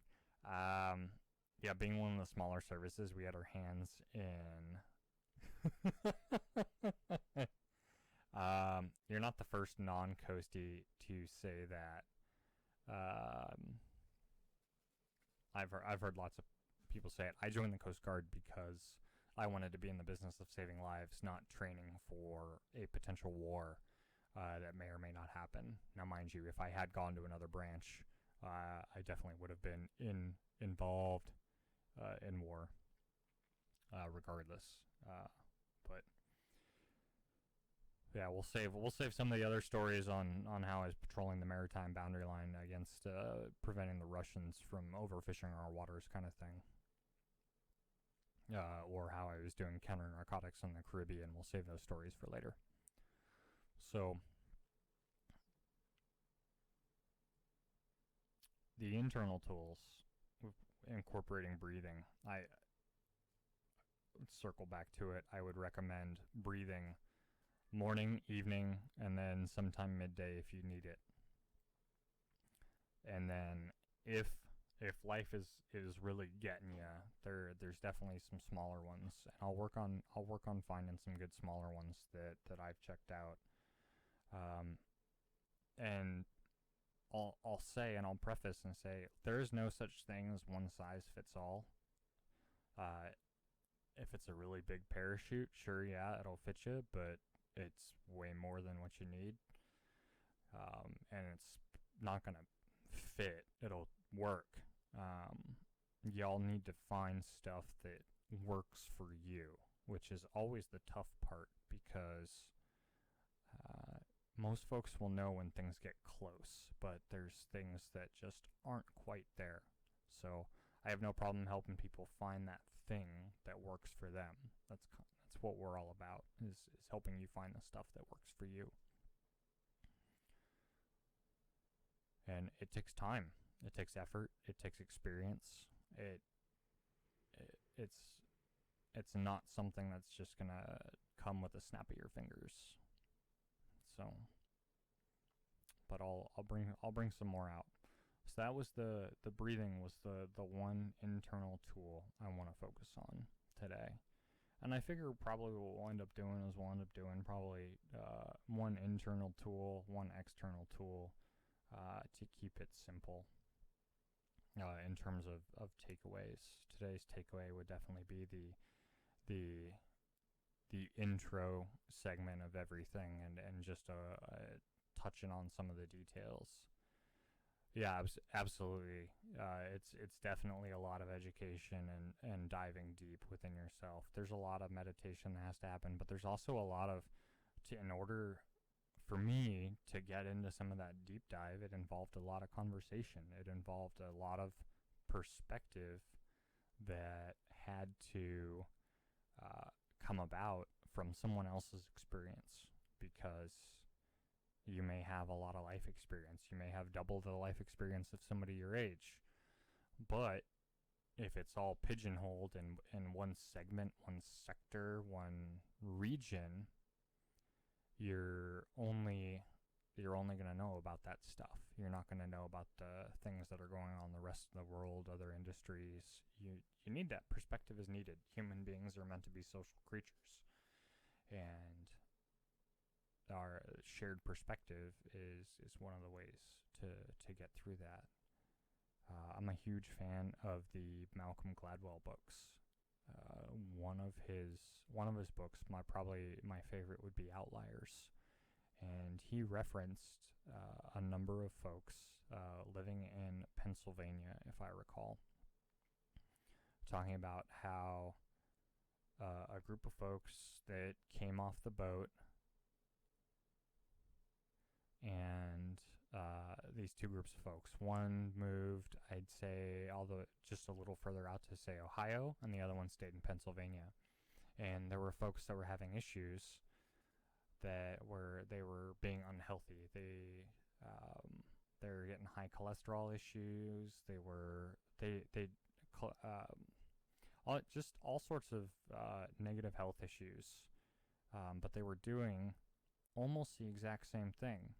Yeah, being one of the smaller services, we had our hands in... You're not the first non-coastie to say that. I've heard lots of people say it. I joined the Coast Guard because I wanted to be in the business of saving lives, not training for a potential war that may or may not happen. Now, mind you, if I had gone to another branch, I definitely would have been involved in war, regardless. But yeah, we'll save some of the other stories on how I was patrolling the maritime boundary line against preventing the Russians from overfishing our waters, kind of thing. Or how I was doing counter narcotics in the Caribbean. We'll save those stories for later. So the internal tools, incorporating breathing, I circle back to it. I would recommend breathing morning, evening, and then sometime midday if you need it. And then if life is really getting you, there's definitely some smaller ones. And I'll work on finding some good smaller ones that I've checked out. And I'll say, and I'll preface and say, there is no such thing as one size fits all. If it's a really big parachute, sure, yeah, it'll fit you, but it's way more than what you need. And it's not going to fit. It'll work. Y'all need to find stuff that works for you, which is always the tough part, because most folks will know when things get close, but there's things that just aren't quite there. So I have no problem helping people find that thing that works for them. That's what we're all about, is helping you find the stuff that works for you. And it takes time. It takes effort. It takes experience. It's not something that's just gonna come with a snap of your fingers. So, but I'll bring some more out. So that was the breathing was the one internal tool I want to focus on today. And I figure probably what we'll end up doing is probably one internal tool, one external tool, to keep it simple. In terms of takeaways, today's takeaway would definitely be the intro segment of everything, and just touching on some of the details. Yeah, absolutely. It's definitely a lot of education and diving deep within yourself. There's a lot of meditation that has to happen, but there's also a lot of in order for me to get into some of that deep dive, it involved a lot of conversation. It involved a lot of perspective that had to come about from someone else's experience, because you may have a lot of life experience. You may have double the life experience of somebody your age. But if it's all pigeonholed in one segment, one sector, one region, you're only going to know about that stuff. You're not going to know about the things that are going on in the rest of the world, other industries. You need that. Perspective is needed. Human beings are meant to be social creatures. And our shared perspective is one of the ways to get through that. I'm a huge fan of the Malcolm Gladwell books. One of his books, probably my favorite, would be Outliers, and he referenced a number of folks living in Pennsylvania, if I recall, talking about how a group of folks that came off the boat, and these two groups of folks. One moved, I'd say, just a little further out to, say, Ohio, and the other one stayed in Pennsylvania. And there were folks that were having issues they were being unhealthy. They were getting high cholesterol issues. All sorts of negative health issues. But they were doing almost the exact same thing.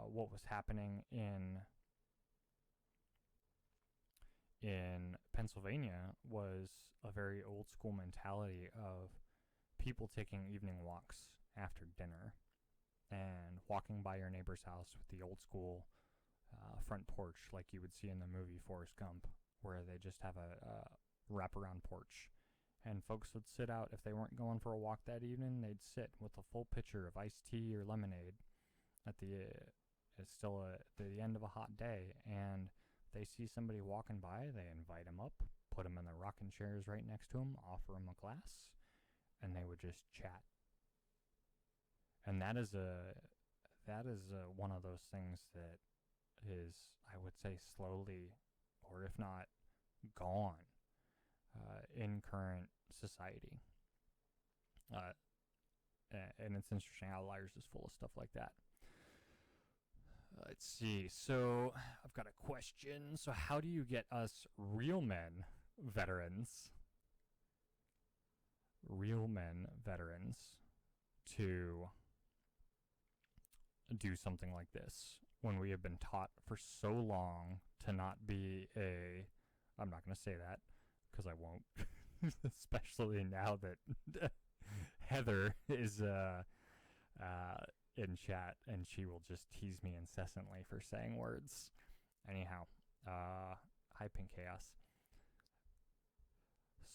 What was happening in Pennsylvania was a very old school mentality of people taking evening walks after dinner and walking by your neighbor's house with the old school front porch, like you would see in the movie Forrest Gump, where they just have a wraparound porch. And folks would sit out. If they weren't going for a walk that evening, they'd sit with a full pitcher of iced tea or lemonade at the end of a hot day, and they see somebody walking by, they invite them up, put them in the rocking chairs right next to them, offer them a glass, and they would just chat. And that is one of those things that is, I would say, slowly, or if not gone, in current society. And it's interesting. Outliers is full of stuff like that. Let's see. So I've got a question. So how do you get us real men veterans to do something like this when we have been taught for so long to not be I'm not going to say that because I won't, especially now that Heather is in chat, and she will just tease me incessantly for saying words. Anyhow, hi Pink Chaos.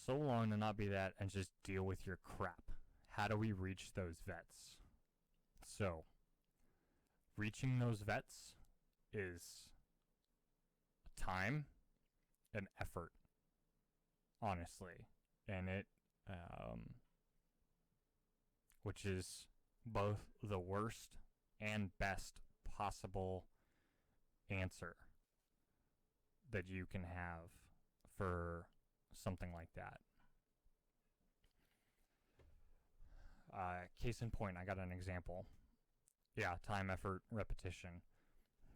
So long to not be that and just deal with your crap. How do we reach those vets? So, reaching those vets is time and effort, honestly. And it, which is both the worst and best possible answer that you can have for something like that. Case in point, I got an example. Yeah, time, effort, repetition.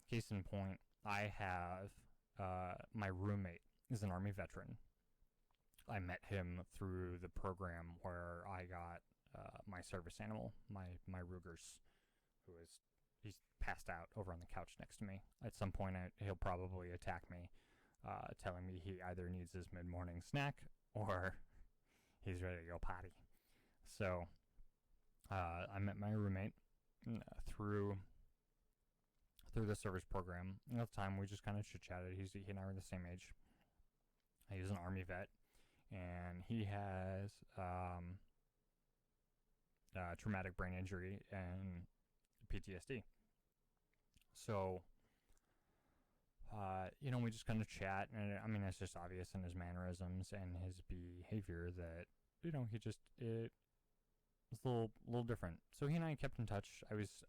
Case in point, I have my roommate is an Army veteran. I met him through the program where I got my service animal, my Rugers, he's passed out over on the couch next to me. At some point, he'll probably attack me, telling me he either needs his mid-morning snack or he's ready to go potty. So I met my roommate through the service program. And at the time, we just kind of chit-chatted. He and I were the same age. He's an Army vet, and he has traumatic brain injury and PTSD. So, we just kind of chat, and I mean, it's just obvious in his mannerisms and his behavior that, was a little different. So he and I kept in touch.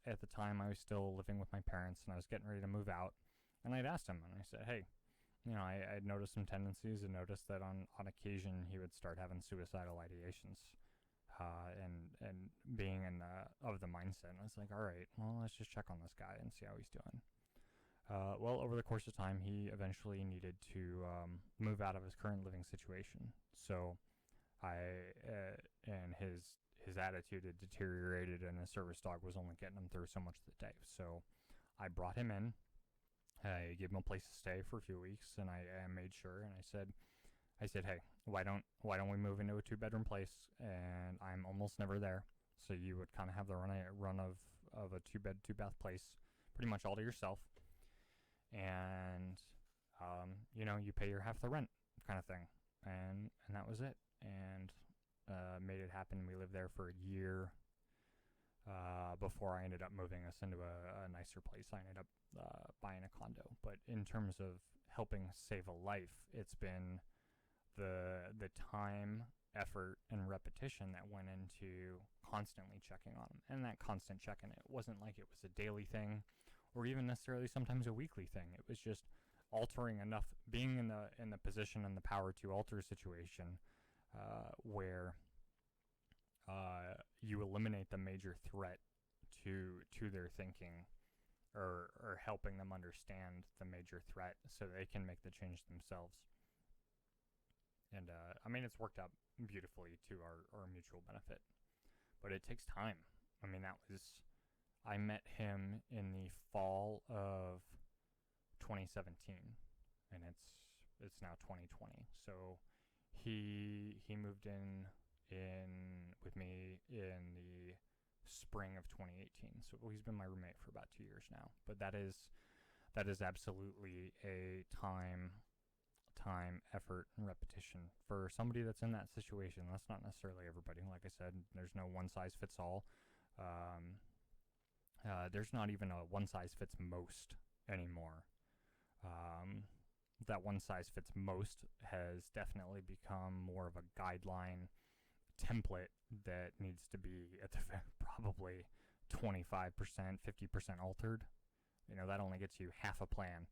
At the time, I was still living with my parents, and I was getting ready to move out. And I'd asked him, and I said, hey, I'd noticed some tendencies and noticed that on occasion he would start having suicidal ideations. And being in of the mindset. And I was like, all right, well, let's just check on this guy and see how he's doing. Well, over the course of time, he eventually needed to move out of his current living situation. So and his attitude had deteriorated, and his service dog was only getting him through so much of the day. So I brought him in. I gave him a place to stay for a few weeks, and I made sure, and I said, hey, why don't we move into a 2-bedroom place? And I'm almost never there, so you would kind of have the run of a 2-bed, 2-bath place pretty much all to yourself. And you pay your half the rent kind of thing, and that was it. And made it happen. We lived there for a year before I ended up moving us into a nicer place. I ended up buying a condo. But in terms of helping save a life, it's been the time, effort, and repetition that went into constantly checking on them. And that constant checking, it wasn't like it was a daily thing or even necessarily sometimes a weekly thing. It was just altering enough, being in the position and the power to alter a situation where you eliminate the major threat to their thinking, or helping them understand the major threat so they can make the change themselves. And it's worked out beautifully to our mutual benefit, but it takes time. I met him in the fall of 2017, and it's now 2020. So he moved in with me in the spring of 2018. So he's been my roommate for about 2 years now. But that is absolutely a time, effort, and repetition for somebody that's in that situation. That's not necessarily everybody. Like I said, there's no one size fits all. There's not even a one size fits most anymore. That one size fits most has definitely become more of a guideline template that needs to be at the probably 25%, 50% altered. That only gets you half a plan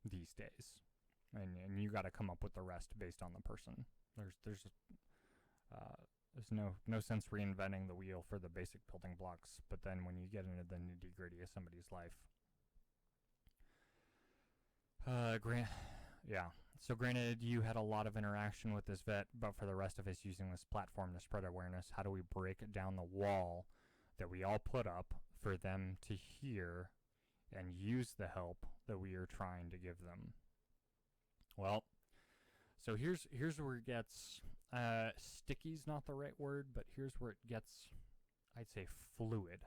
these days. And you got to come up with the rest based on the person. There's no sense reinventing the wheel for the basic building blocks, but then when you get into the nitty-gritty of somebody's life, so granted, you had a lot of interaction with this vet, but for the rest of us using this platform to spread awareness, how do we break down the wall that we all put up for them to hear and use the help that we are trying to give them? Well, so here's where it gets, sticky's not the right word, but here's where it gets, I'd say, fluid.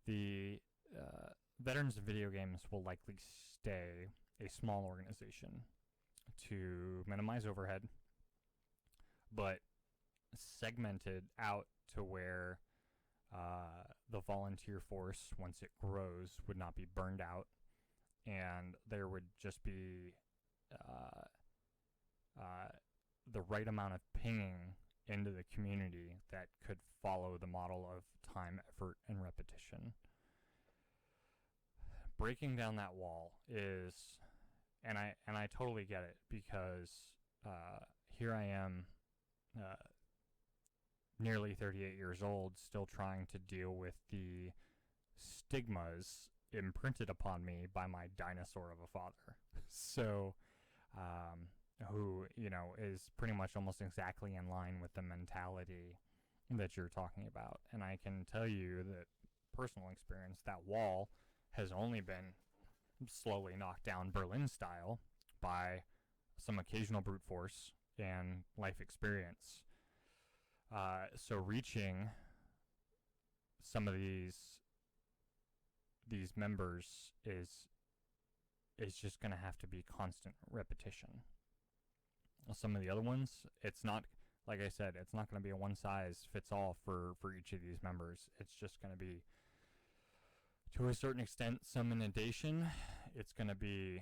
The Veterans of Video Games will likely stay a small organization to minimize overhead, but segmented out to where the volunteer force, once it grows, would not be burned out, and there would just be the right amount of pinging into the community that could follow the model of time, effort, and repetition. Breaking down that wall is, and I totally get it, because here I am, nearly 38 years old, still trying to deal with the stigmas imprinted upon me by my dinosaur of a father. So, who, is pretty much almost exactly in line with the mentality that you're talking about. And I can tell you that personal experience, that wall has only been slowly knocked down Berlin style by some occasional brute force and life experience. So reaching some of these members is just going to have to be constant repetition. Some of the other ones, it's not, like I said, it's not going to be a one size fits all for each of these members. It's just going to be, to a certain extent, some inundation. It's going to be,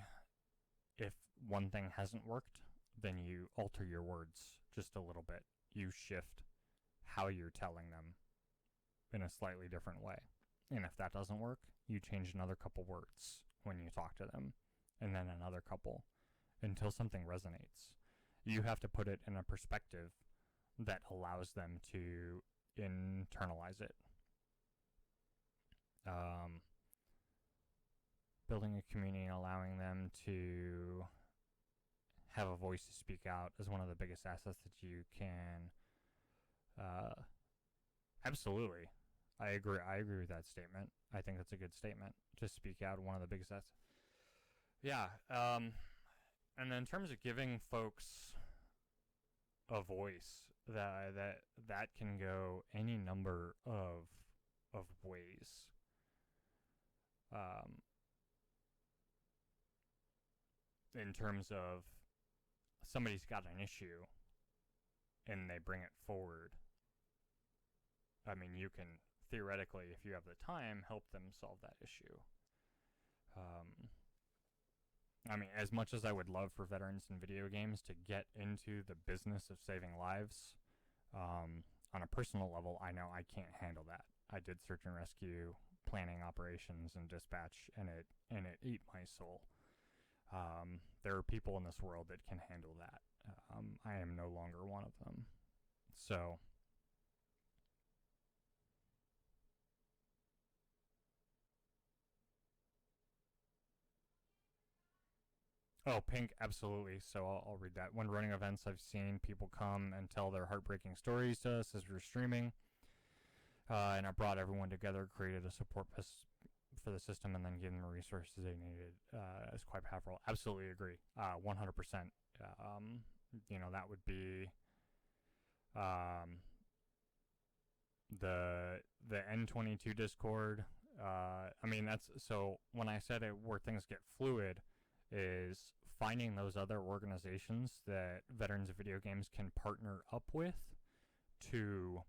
if one thing hasn't worked, then you alter your words just a little bit. You shift how you're telling them in a slightly different way. And if that doesn't work, you change another couple words when you talk to them, and then another couple, until something resonates. You have to put it in a perspective that allows them to internalize it. Building a community and allowing them to have a voice to speak out is one of the biggest assets that you can. Absolutely, I agree with that statement. I think that's a good statement. To speak out, one of the biggest assets. Yeah. And then in terms of giving folks a voice, that can go any number of ways. In terms of somebody's got an issue and they bring it forward. I mean, you can theoretically, if you have the time, help them solve that issue. I mean, as much as I would love for veterans in video games to get into the business of saving lives, on a personal level, I know I can't handle that. I did search and rescue, planning operations, and dispatch, and it ate my soul. There are people in this world that can handle that. I am no longer one of them. So, oh, Pink, absolutely. So I'll read that. When running events, I've seen people come and tell their heartbreaking stories to us as we're streaming. And I brought everyone together, created a support for the system, and then gave them the resources they needed. It's quite powerful. Absolutely agree. 100%. That would be the N22 Discord. I mean, that's so when I said it, where things get fluid, is finding those other organizations that veterans of video games can partner up with to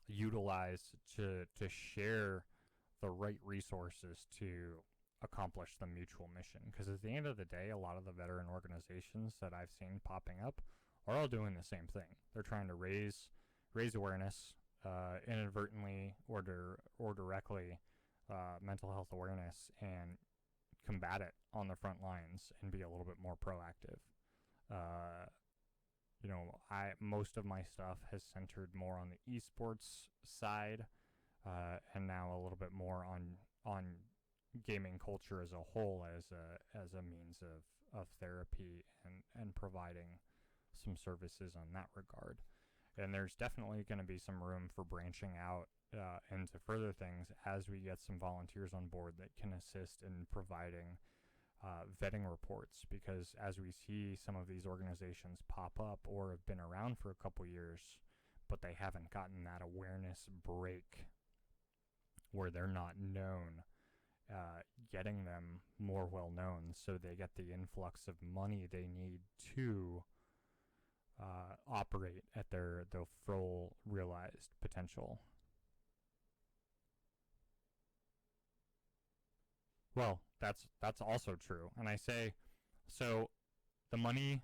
utilize to share the right resources to accomplish the mutual mission. Because at the end of the day, a lot of the veteran organizations that I've seen popping up are all doing the same thing. They're trying to raise awareness, inadvertently or directly, mental health awareness, and combat it on the front lines and be a little bit more proactive. Most of my stuff has centered more on the esports side, and now a little bit more on gaming culture as a whole, as a means of therapy and providing some services on that regard. And there's definitely going to be some room for branching out into further things as we get some volunteers on board that can assist in providing vetting reports, because as we see some of these organizations pop up or have been around for a couple years, but they haven't gotten that awareness break where they're not known, getting them more well known so they get the influx of money they need to operate at their full realized potential. Well, that's also true. And I say, so the money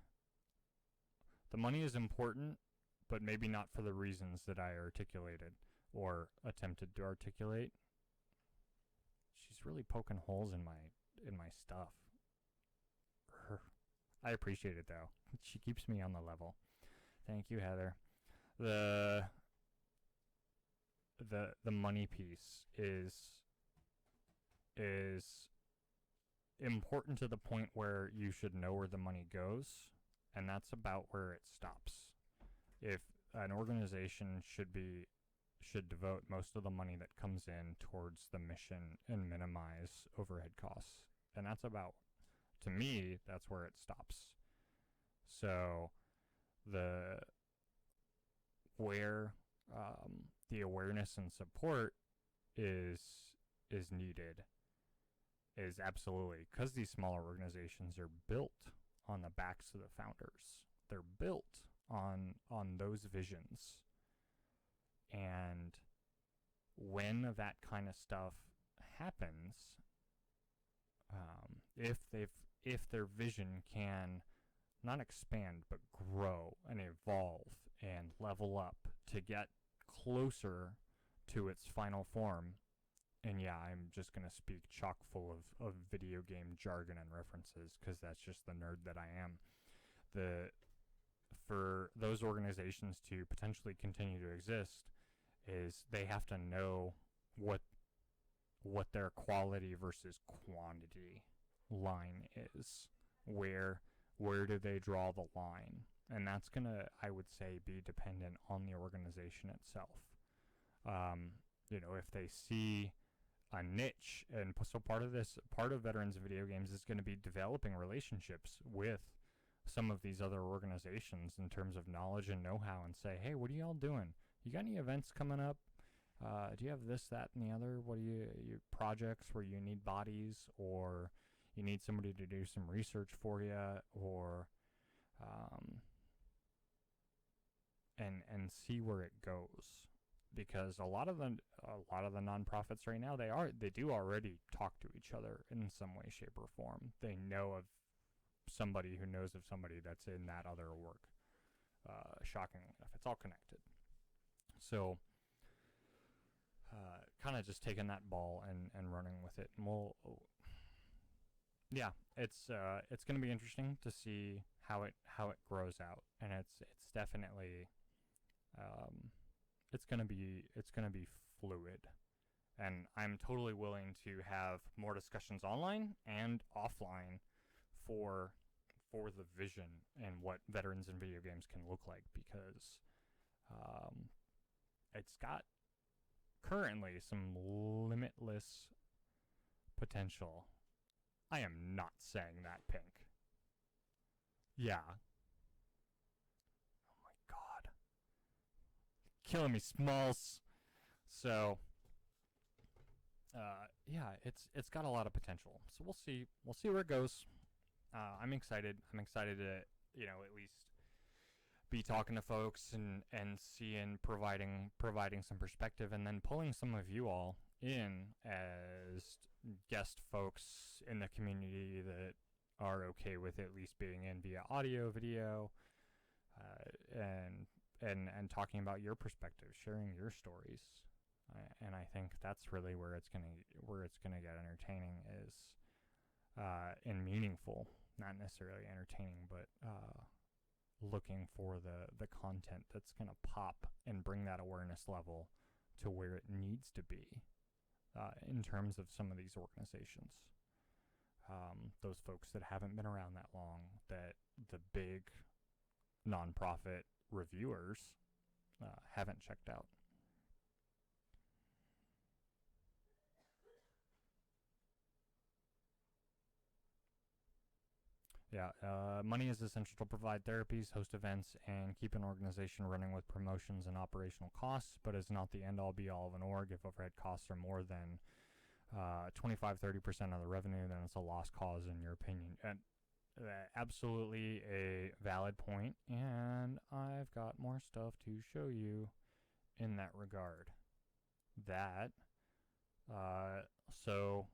is important, but maybe not for the reasons that I articulated or attempted to articulate. She's really poking holes in my stuff. I appreciate it though. She keeps me on the level. Thank you, Heather. The money piece is important to the point where you should know where the money goes, and that's about where it stops. If an organization should devote most of the money that comes in towards the mission and minimize overhead costs, and that's about, to me, that's where it stops. So where the awareness and support is needed is absolutely, because these smaller organizations are built on the backs of the founders. They're built on those visions. And when that kind of stuff happens, if their vision can not expand but grow and evolve and level up to get closer to its final form. And yeah, I'm just going to speak chock full of video game jargon and references because that's just the nerd that I am. For those organizations to potentially continue to exist is they have to know what their quality versus quantity line is. Where do they draw the line? And that's going to, I would say, be dependent on the organization itself. If they see a niche, and so part of veterans of video games is going to be developing relationships with some of these other organizations in terms of knowledge and know-how, and say, hey, what are y'all doing? You got any events coming up? Do you have this, that, and the other? What do your projects where you need bodies, or you need somebody to do some research for you, or and see where it goes, because a lot of the nonprofits right now, they do already talk to each other in some way, shape, or form. They know of somebody who knows of somebody that's in that other work. Shockingly enough, it's all connected. So kind of just taking that ball and running with it. And it's going to be interesting to see how it grows out, and it's definitely it's going to be fluid, and I'm totally willing to have more discussions online and offline for the vision and what veterans in video games can look like, because it's got currently some limitless potential. I am not saying that, Pink. Yeah. Oh my god. Killing me, Smalls. So, it's got a lot of potential. So we'll see where it goes. I'm excited. I'm excited to, at least be talking to folks and seeing, providing some perspective, and then pulling some of you all in as guest folks in the community that are okay with at least being in via audio, video, and talking about your perspective, sharing your stories. And I think that's really where it's gonna get entertaining, is and meaningful. Not necessarily entertaining, but looking for the content that's going to pop and bring that awareness level to where it needs to be in terms of some of these organizations. Those folks that haven't been around that long, that the big nonprofit reviewers haven't checked out. Yeah, money is essential to provide therapies, host events, and keep an organization running with promotions and operational costs, but is not the end-all be-all of an org. If overhead costs are more than 25-30% of the revenue, then it's a lost cause in your opinion. And absolutely a valid point, and I've got more stuff to show you in that regard. So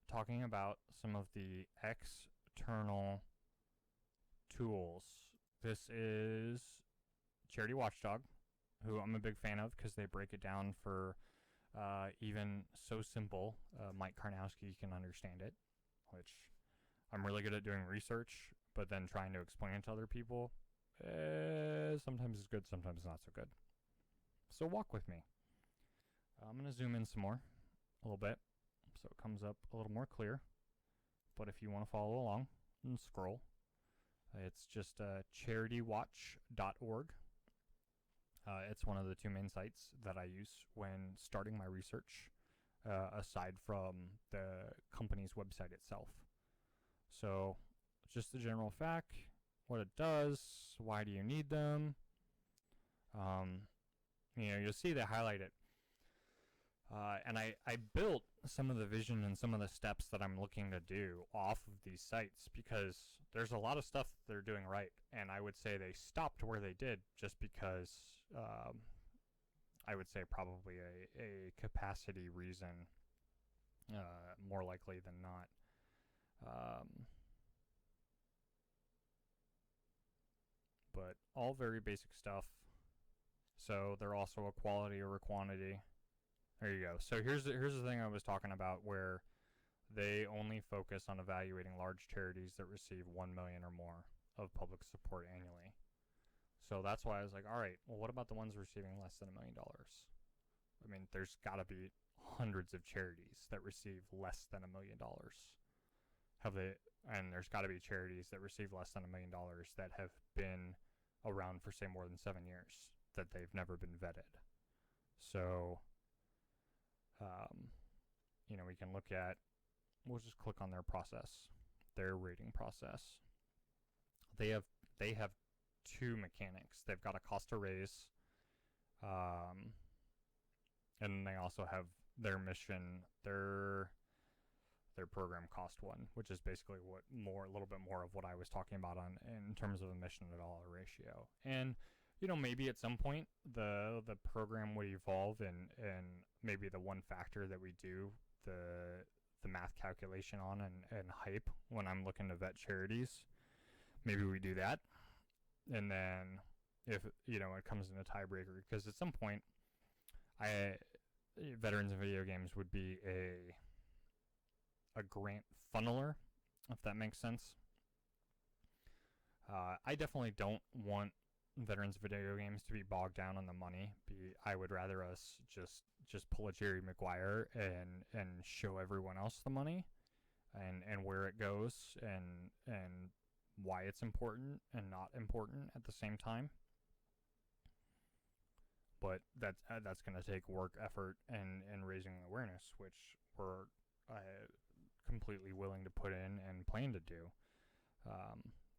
talking about some of the external tools. This is Charity Watchdog, who I'm a big fan of because they break it down for even so simple. Mike Karnowski can understand it, which I'm really good at doing research, but then trying to explain it to other people, sometimes it's good, sometimes not so good. So walk with me. I'm going to zoom in some more, a little bit, so it comes up a little more clear. But if you want to follow along and scroll, it's just charitywatch.org. It's one of the two main sites that I use when starting my research, aside from the company's website itself. So just the general fact, what it does, why do you need them? You'll see they highlight it. And I built some of the vision and some of the steps that I'm looking to do off of these sites, because there's a lot of stuff that they're doing right, and I would say they stopped where they did just because I would say probably a capacity reason, more likely than not. But all very basic stuff. So they're also a quality over quantity. There you go. So here's the thing I was talking about, where they only focus on evaluating large charities that receive 1 million or more of public support annually. So that's why I was like, all right, well, what about the ones receiving less than $1 million? I mean, there's got to be hundreds of charities that receive less than $1 million. And there's got to be charities that receive less than $1 million that have been around for, say, more than 7 years, that they've never been vetted. So, we can look at, we'll just click on their process, their rating process. They have two mechanics. They've got a cost to raise, and they also have their mission, their program cost one, which is basically a little bit more of what I was talking about in terms of a mission to dollar ratio. And maybe at some point the program would evolve, and maybe the one factor that we do the math calculation on and hype when I'm looking to vet charities, maybe we do that. And then if it comes in a tiebreaker, because at some point Veterans in Video Games would be a grant funneler, if that makes sense. I definitely don't want Veterans Video Games to be bogged down on the money. I would rather us just pull a Jerry Maguire and show everyone else the money and where it goes and why it's important and not important at the same time. But that's going to take work, effort, and raising awareness, which we're completely willing to put in and plan to do.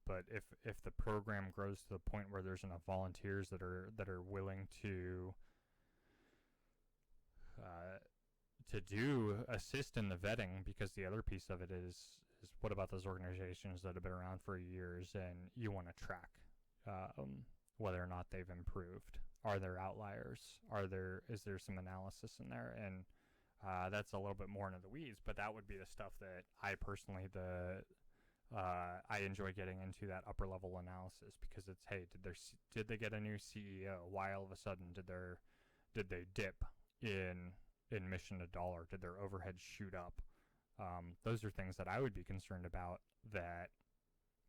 But if the program grows to the point where there's enough volunteers that are willing to assist in the vetting, because the other piece of it is what about those organizations that have been around for years, and you want to track whether or not they've improved. Are there outliers? Is there some analysis in there? And that's a little bit more into the weeds, but that would be the stuff that I personally I enjoy getting into, that upper level analysis, because it's, hey, did they get a new CEO? Why all of a sudden did they dip in mission to dollar? Did their overhead shoot up? Those are things that I would be concerned about, that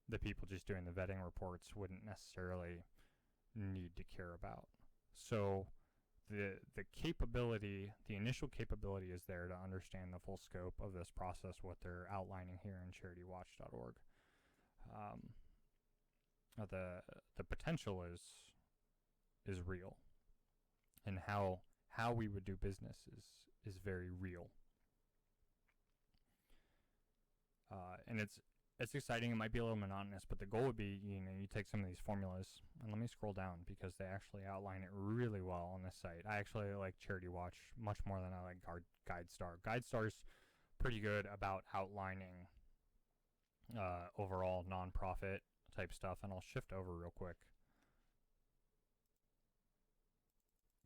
the people just doing the vetting reports wouldn't necessarily need to care about. So the capability, the initial capability is there to understand the full scope of this process, what they're outlining here in CharityWatch.org. The potential is real, and how we would do business is very real. And it's exciting. It might be a little monotonous, but the goal would be, you take some of these formulas, and let me scroll down, because they actually outline it really well on this site. I actually like Charity Watch much more than I like GuideStar. GuideStar's pretty good about outlining overall nonprofit type stuff, and I'll shift over real quick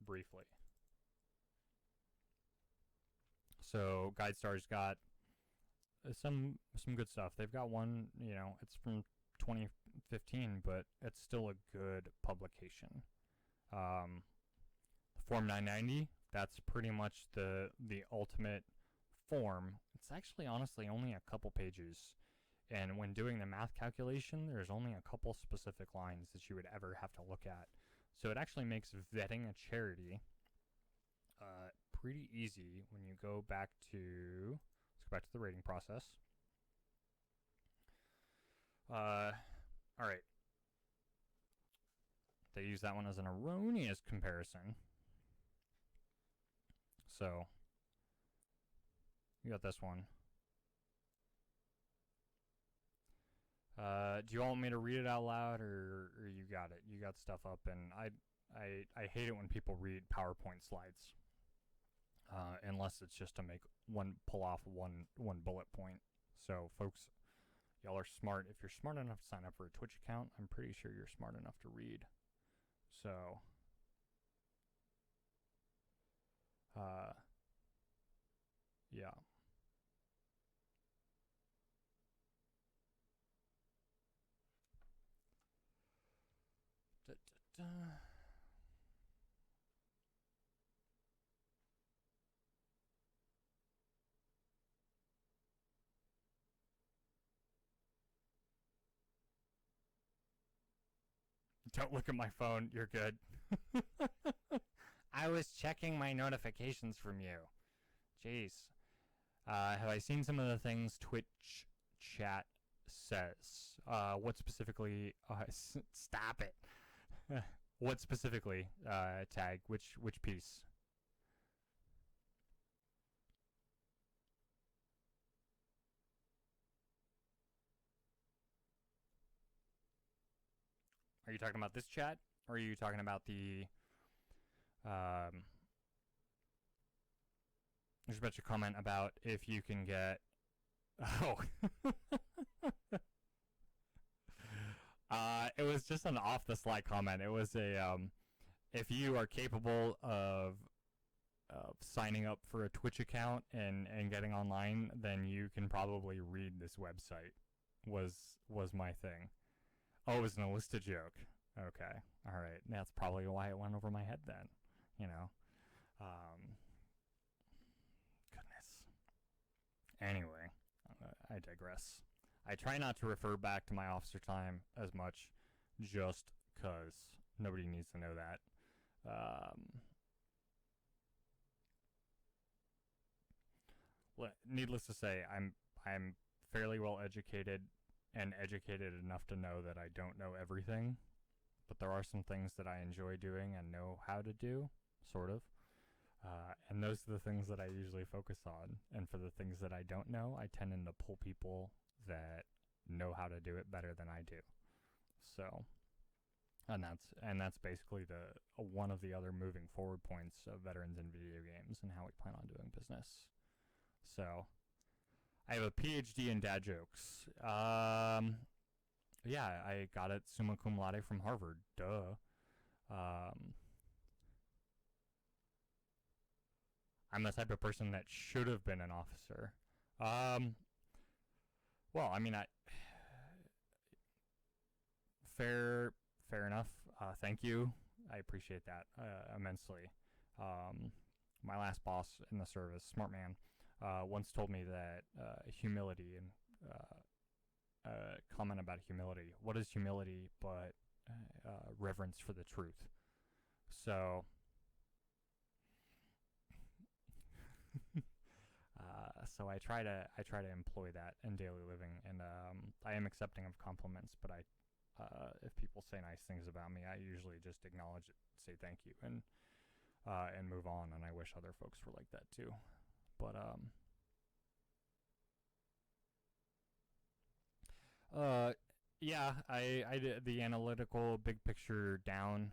briefly. So GuideStar's got some good stuff. They've got one, it's from 2015, but it's still a good publication. Form 990, that's pretty much the ultimate form. It's actually honestly only a couple pages, and when doing the math calculation, there's only a couple specific lines that you would ever have to look at. So it actually makes vetting a charity pretty easy when you go back to the rating process. All right. They use that one as an erroneous comparison. So you got this one. Do you want me to read it out loud, or you got it? You got stuff up, and I hate it when people read PowerPoint slides. Unless it's just to pull off one bullet point. So folks, y'all are smart. If you're smart enough to sign up for a Twitch account, I'm pretty sure you're smart enough to read. So, yeah. Don't look at my phone. You're good. I was checking my notifications from you. Jeez. Have I seen some of the things Twitch chat says? What specifically? Stop it. What specifically? Tag. Which piece? Are you talking about this chat? Or are you talking about the... there's a bunch of comment about if you can get... Oh. It was just an off-the-fly comment. It was a... if you are capable of signing up for a Twitch account and getting online, then you can probably read this website, was my thing. Oh, it was an Alista joke. Okay. All right. That's probably why it went over my head then. You know. Goodness. Anyway, I digress. I try not to refer back to my officer time as much just because nobody needs to know that. Needless to say, I'm fairly well educated and educated enough to know that I don't know everything, but there are some things that I enjoy doing and know how to do, sort of. And those are the things that I usually focus on. And for the things that I don't know, I tend to pull people that know how to do it better than I do. So, and that's basically the one of the other moving forward points of veterans in video games and how we plan on doing business. So, I have a PhD in dad jokes. Yeah, I got it summa cum laude from Harvard. Duh. I'm the type of person that should have been an officer. Well, I mean, fair enough. Thank you. I appreciate that immensely. My last boss in the service, smart man, once told me that humility and comment about humility. What is humility but reverence for the truth? So, so I try to employ that in daily living, and I am accepting of compliments. But if people say nice things about me, I usually just acknowledge it, say thank you, and move on. And I wish other folks were like that too. But yeah, I did the analytical big picture down.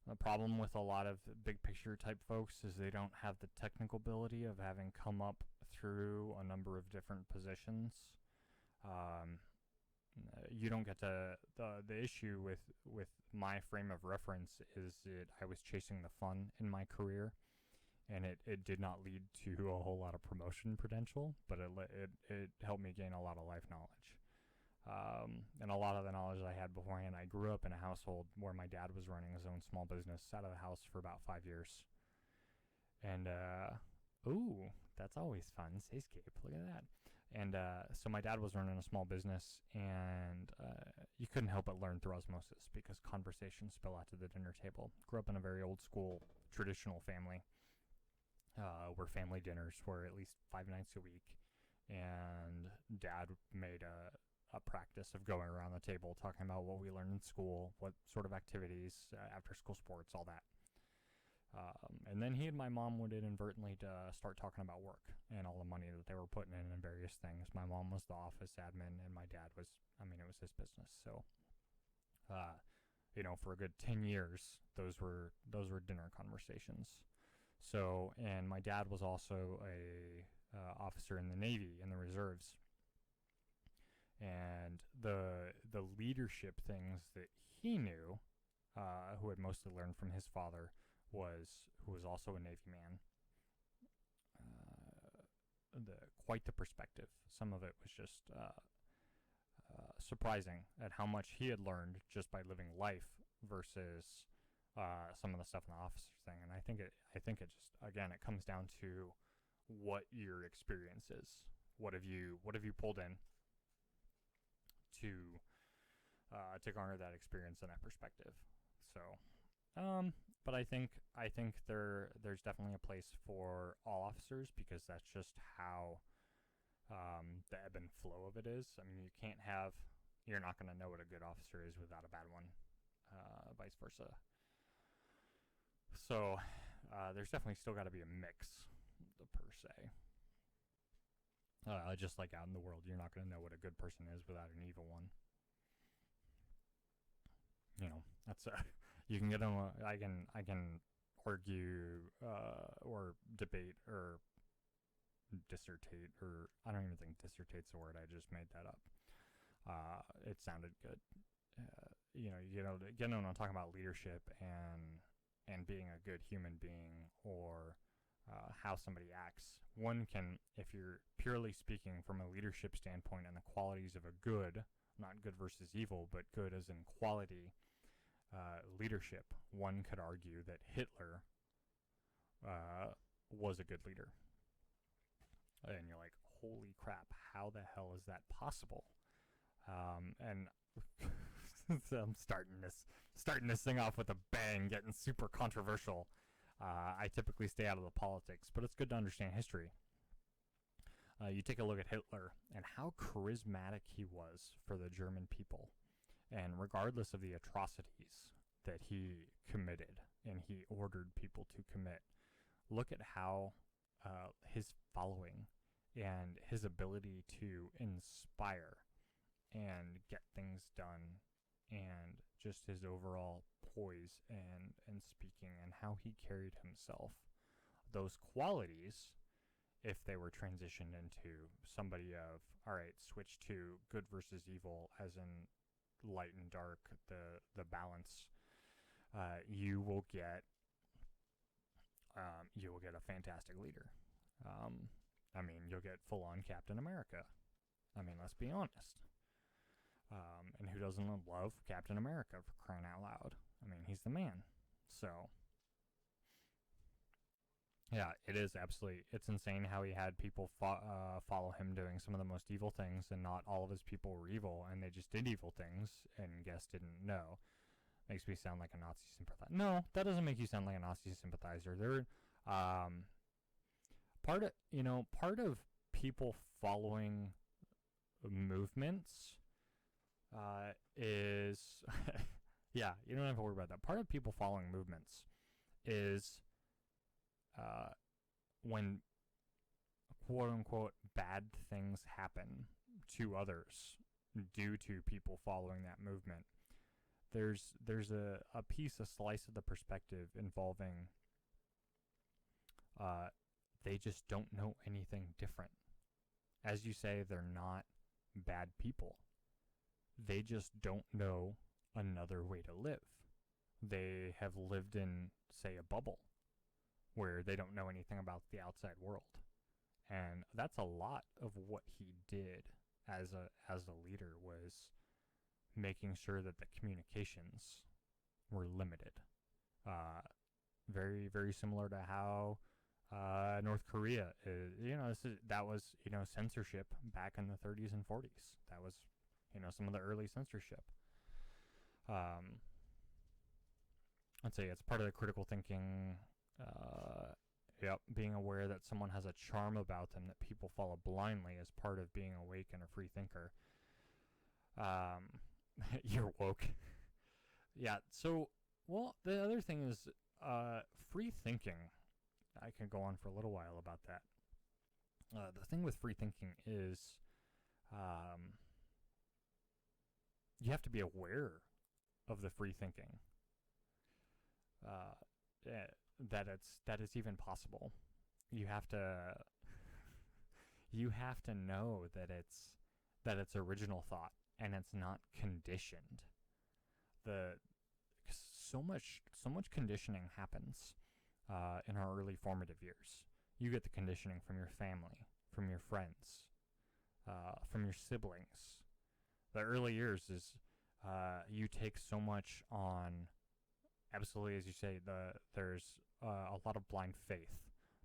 The problem with a lot of big picture type folks is they don't have the technical ability of having come up through a number of different positions. You don't get to the issue with my frame of reference is that I was chasing the fun in my career, and it did not lead to a whole lot of promotion potential, but it helped me gain a lot of life knowledge. And a lot of the knowledge I had beforehand. I grew up in a household where my dad was running his own small business out of the house for about 5 years. And, ooh, that's always fun. Sayscape, look at that. And so my dad was running a small business, and you couldn't help but learn through osmosis because conversations spill out to the dinner table. Grew up in a very old school, traditional family where family dinners were at least 5 nights a week. And dad made a practice of going around the table talking about what we learned in school, what sort of activities, after school sports, all that. And then he and my mom would inadvertently start talking about work and all the money that they were putting in various things. My mom was the office admin, and my dad was, it was his business. So, for a good 10 years, those were dinner conversations. So, and my dad was also a officer in the Navy, in the reserves. And the leadership things that he knew, who had mostly learned from his father, who was also a Navy man. Quite the perspective. Some of it was just surprising at how much he had learned just by living life versus some of the stuff in the officer thing. And I think it just, again, it comes down to what your experience is. What have you pulled in to to garner that experience and that perspective. So, but I think there's definitely a place for all officers, because that's just how the ebb and flow of it is. I mean, you're not going to know what a good officer is without a bad one, vice versa. So there's definitely still got to be a mix, per se. Just like out in the world, you're not going to know what a good person is without an evil one. That's you can get on. I can argue or debate or dissertate, or I don't even think dissertate's a word. I just made that up. It sounded good. Again, when I'm talking about leadership and being a good human being, or how somebody acts, one can, if you're purely speaking from a leadership standpoint and the qualities of a good, not good versus evil, but good as in quality leadership, one could argue that Hitler was a good leader. And you're like, holy crap, how the hell is that possible? And so I'm starting this thing off with a bang, getting super controversial. I typically stay out of the politics, but it's good to understand history. You take a look at Hitler and how charismatic he was for the German people. And regardless of the atrocities that he committed and he ordered people to commit, look at how his following and his ability to inspire and get things done, and just his overall poise and speaking and how he carried himself. Those qualities, if they were transitioned into somebody of, all right, switch to good versus evil, as in light and dark, the balance, you will get a fantastic leader. I mean, you'll get full-on Captain America. I mean, let's be honest. And who doesn't love Captain America, for crying out loud? I mean, he's the man. So, yeah, it's insane how he had people follow him doing some of the most evil things, and not all of his people were evil, and they just did evil things, and guests didn't know. Makes me sound like a Nazi sympathizer. No, that doesn't make you sound like a Nazi sympathizer. Part of people following movements is yeah, you don't have to worry about that. Part of people following movements is when quote unquote bad things happen to others due to people following that movement. There's a piece, a slice of the perspective involving they just don't know anything different. As you say, they're not bad people. They just don't know another way to live. They have lived in, say, a bubble where they don't know anything about the outside world. And that's a lot of what he did as a leader, was making sure that the communications were limited. Very, very similar to how North Korea is. That was censorship back in the 30s and 40s. That was some of the early censorship. I'd say it's part of the critical thinking. Being aware that someone has a charm about them that people follow blindly is part of being awake and a free thinker. You're woke. Yeah, so, well, the other thing is free thinking. I can go on for a little while about that. The thing with free thinking is you have to be aware of the free thinking. That it's even possible. You have to know that it's original thought and it's not conditioned. So much conditioning happens in our early formative years. You get the conditioning from your family, from your friends, from your siblings. The early years is you take so much on. Absolutely, as you say, there's a lot of blind faith,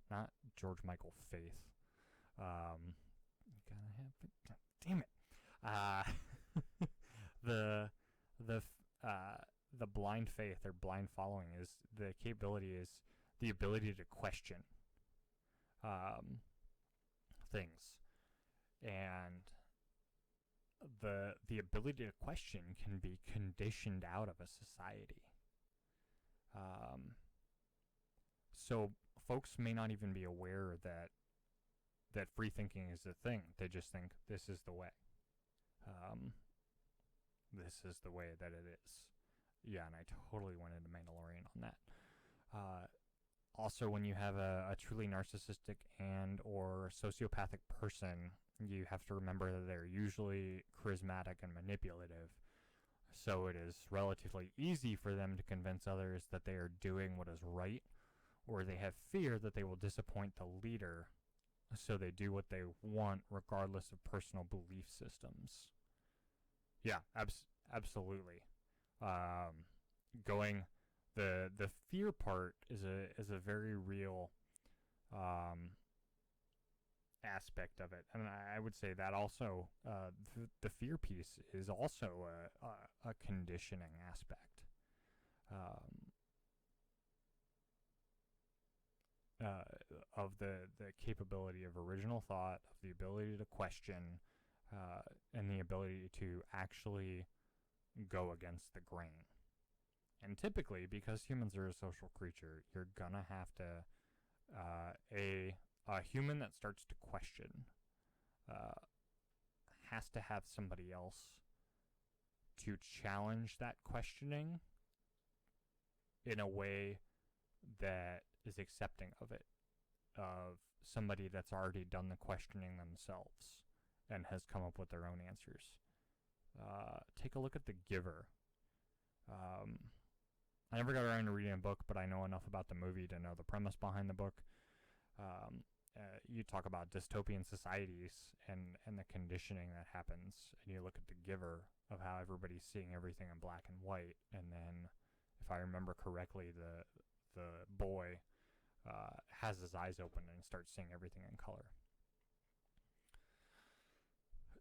not George Michael faith. Damn it. the blind faith or blind following is the ability to question things, and the ability to question can be conditioned out of a society. So folks may not even be aware that free thinking is a thing. They just think this is the way. This is the way that it is. Yeah, and I totally went into Mandalorian on that. Also, when you have a truly narcissistic and or sociopathic person, you have to remember that they're usually charismatic and manipulative. So it is relatively easy for them to convince others that they are doing what is right, or they have fear that they will disappoint the leader, so they do what they want regardless of personal belief systems. Yeah, absolutely. The fear part is a very real aspect of it, and I would say that also the fear piece is also a conditioning aspect. Of the capability of original thought, of the ability to question, and the ability to actually go against the grain. And typically, because humans are a social creature, you're gonna have to a human that starts to question has to have somebody else to challenge that questioning in a way that is accepting of it, of somebody that's already done the questioning themselves and has come up with their own answers. Take a look at The Giver. I never got around to reading a book, but I know enough about the movie to know the premise behind the book. You talk about dystopian societies and the conditioning that happens, and you look at The Giver of how everybody's seeing everything in black and white, and then, if I remember correctly, the boy has his eyes open and starts seeing everything in color.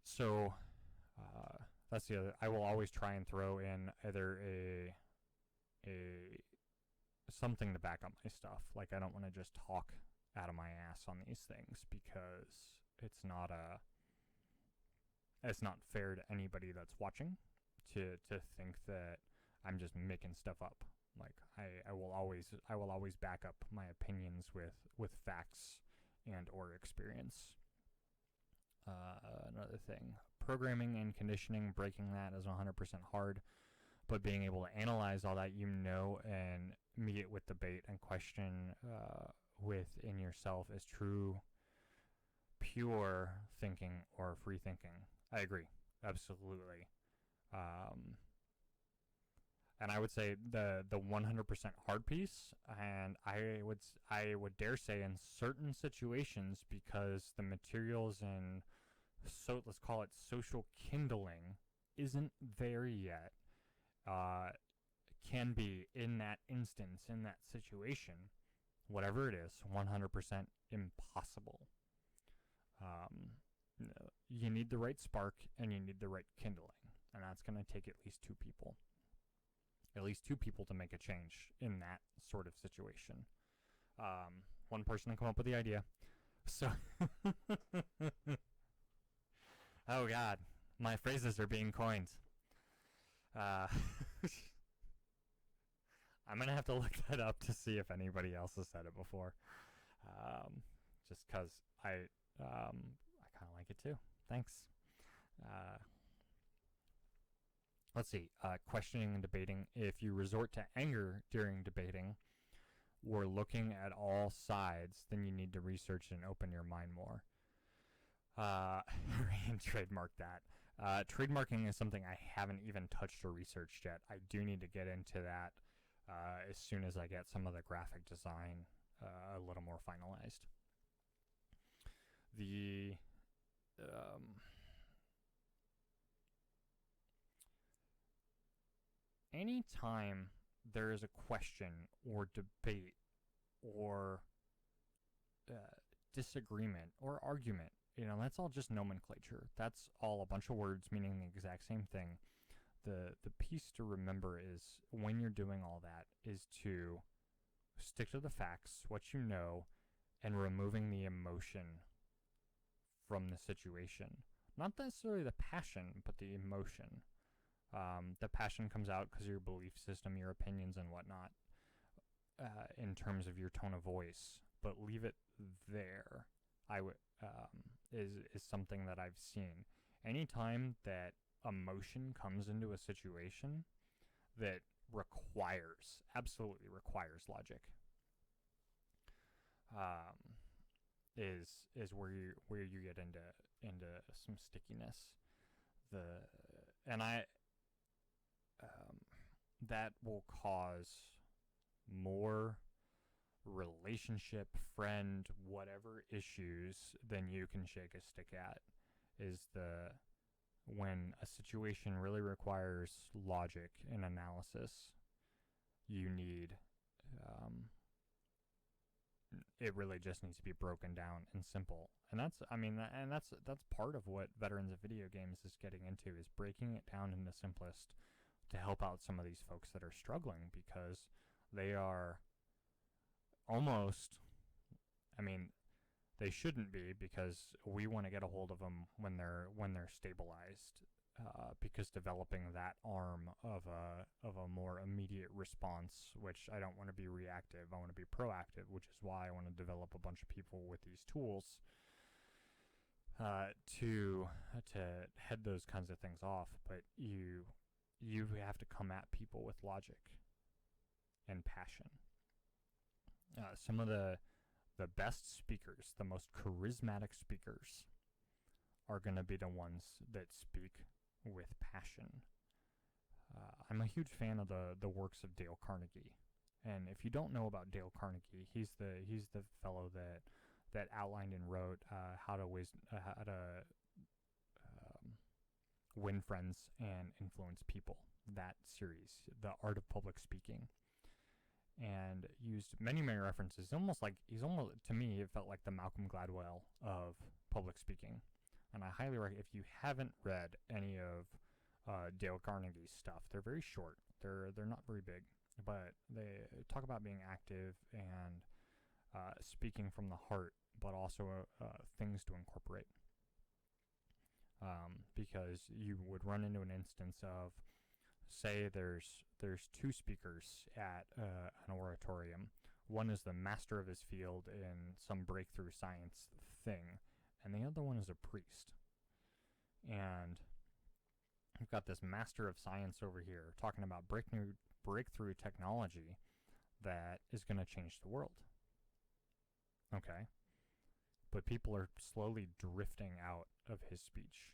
So that's the other. I will always try and throw in either a something to back up my stuff. Like, I don't want to just talk out of my ass on these things, because it's not fair to anybody that's watching to think that I'm just making stuff up. Like, I will always back up my opinions with facts and or experience. Another thing, programming and conditioning, breaking that is 100% hard, but being able to analyze all that, and meet it with debate and question within yourself is true, pure thinking or free thinking. I agree, absolutely. And I would say the 100% hard piece, and I would dare say in certain situations, because the materials and let's call it social kindling isn't there yet, can be in that instance, in that situation, whatever it is, 100% impossible. You need the right spark and you need the right kindling, and that's going to take at least two people to make a change in that sort of situation. One person to come up with the idea. So, oh God, my phrases are being coined. I'm going to have to look that up to see if anybody else has said it before. Just because I kind of like it too. Thanks. Let's see. Questioning and debating. If you resort to anger during debating or looking at all sides, then you need to research and open your mind more. And trademark that. Trademarking is something I haven't even touched or researched yet. I do need to get into that as soon as I get some of the graphic design a little more finalized. Anytime there is a question or debate or disagreement or argument, that's all just nomenclature. That's all a bunch of words meaning the exact same thing. the piece to remember is when you're doing all that is to stick to the facts, what you know, and removing the emotion from the situation. Not necessarily the passion, but the emotion. The passion comes out because of your belief system, your opinions, and whatnot, in terms of your tone of voice. But leave it there. Is something that I've seen. Anytime that emotion comes into a situation that absolutely requires logic, is where you get into some stickiness. That will cause more relationship, friend, whatever issues than you can shake a stick at. When a situation really requires logic and analysis, you need it really just needs to be broken down and simple. And that's part of what Veterans of Video Games is getting into, is breaking it down into simplest to help out some of these folks that are struggling, because they are almost, they shouldn't be, because we want to get a hold of them when they're stabilized, because developing that arm of a more immediate response, which I don't want to be reactive, I want to be proactive, which is why I want to develop a bunch of people with these tools to head those kinds of things off. But you have to come at people with logic and passion. Some of the best speakers, the most charismatic speakers, are going to be the ones that speak with passion. I'm a huge fan of the works of Dale Carnegie, and if you don't know about Dale Carnegie, he's the fellow that outlined and wrote how to win friends and influence people. That series, The Art of Public Speaking, and used many references. To me, it felt like the Malcolm Gladwell of public speaking. And I highly recommend, if you haven't read any of Dale Carnegie's stuff, they're very short. They're not very big, but they talk about being active and speaking from the heart, but also things to incorporate. Because you would run into an instance of, say there's two speakers at an oratorium. One is the master of his field in some breakthrough science thing, and the other one is a priest. And we've got this master of science over here talking about breakthrough technology that is going to change the world. Okay. But people are slowly drifting out of his speech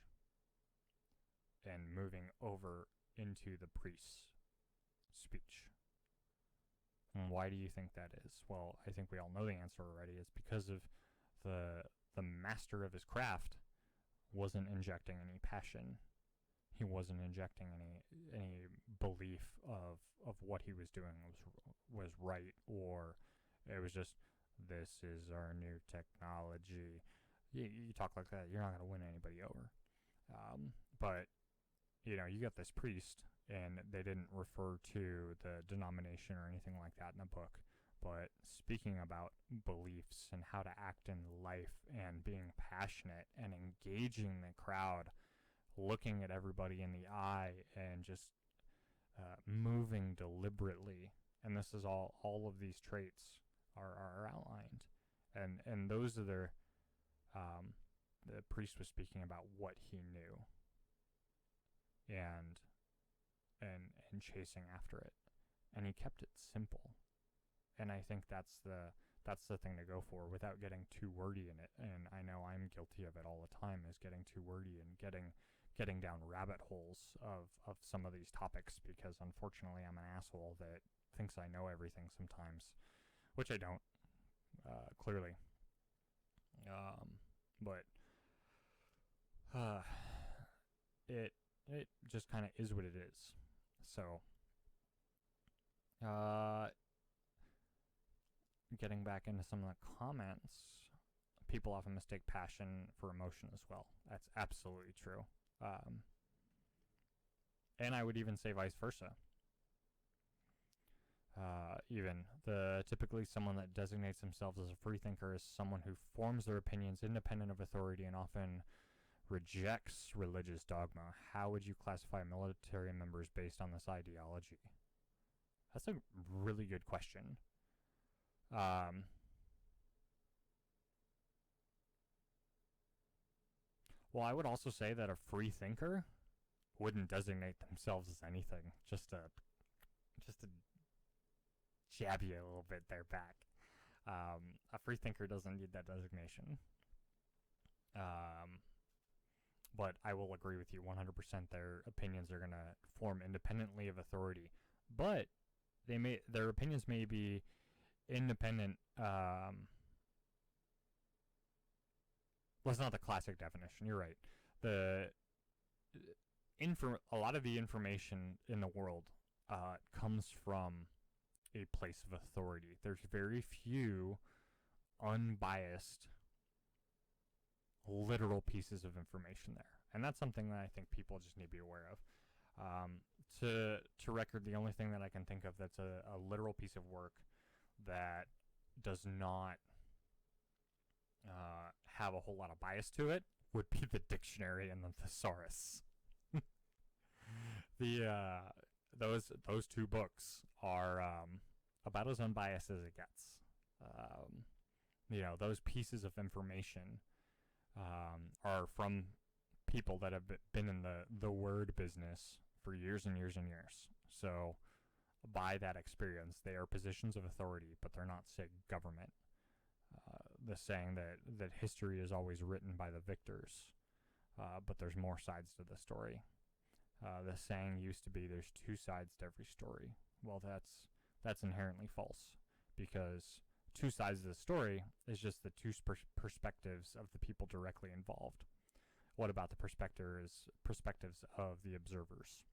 and moving over into the priest's speech. And why do you think that is? Well, I think we all know the answer already. It's because of the master of his craft wasn't injecting any passion. He wasn't injecting any belief of what he was doing was right, or it was just, this is our new technology. You talk like that, you're not going to win anybody over. But you got this priest, and they didn't refer to the denomination or anything like that in the book, but speaking about beliefs and how to act in life and being passionate and engaging the crowd, looking at everybody in the eye and just moving deliberately. And this is all of these traits are outlined. And those are the priest was speaking about what he knew and chasing after it. And he kept it simple. And I think that's the thing to go for without getting too wordy in it. And I know I'm guilty of it all the time, is getting too wordy and getting down rabbit holes of some of these topics, because unfortunately I'm an asshole that thinks I know everything sometimes, which I don't, clearly. But it just kind of is what it is. So getting back into some of the comments, people often mistake passion for emotion as well. That's absolutely true. And I would even say vice versa. Even typically someone that designates themselves as a free thinker is someone who forms their opinions independent of authority and often rejects religious dogma. How would you classify military members based on this ideology? That's a really good question. Well, I would also say that a free thinker wouldn't designate themselves as anything. Just to jab you a little bit there back. A free thinker doesn't need that designation. But I will agree with you 100%. Their opinions are going to form independently of authority, but their opinions may be independent. Well, it's not the classic definition. You're right. A lot of the information in the world comes from a place of authority. There's very few unbiased literal pieces of information there, and that's something that I think people just need to be aware of. To record, the only thing that I can think of that's a literal piece of work that does not have a whole lot of bias to it would be the dictionary and the thesaurus. Those two books are about as unbiased as it gets. Those pieces of information are from people that have been in the word business for years and years and years. So by that experience, they are positions of authority, but they're not, say, government. The saying that history is always written by the victors, but there's more sides to the story. The saying used to be there's two sides to every story. Well, that's inherently false, because two sides of the story is just the two perspectives of the people directly involved. What about the perspectives of the observers,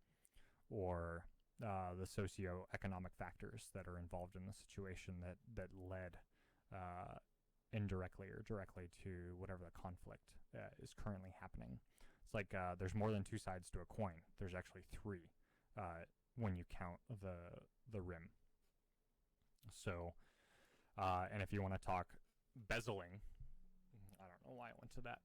or the socioeconomic factors that are involved in the situation that led indirectly or directly to whatever the conflict is currently happening? It's like there's more than two sides to a coin. There's actually three when you count the rim. So, and if you want to talk bezeling, I don't know why I went to that.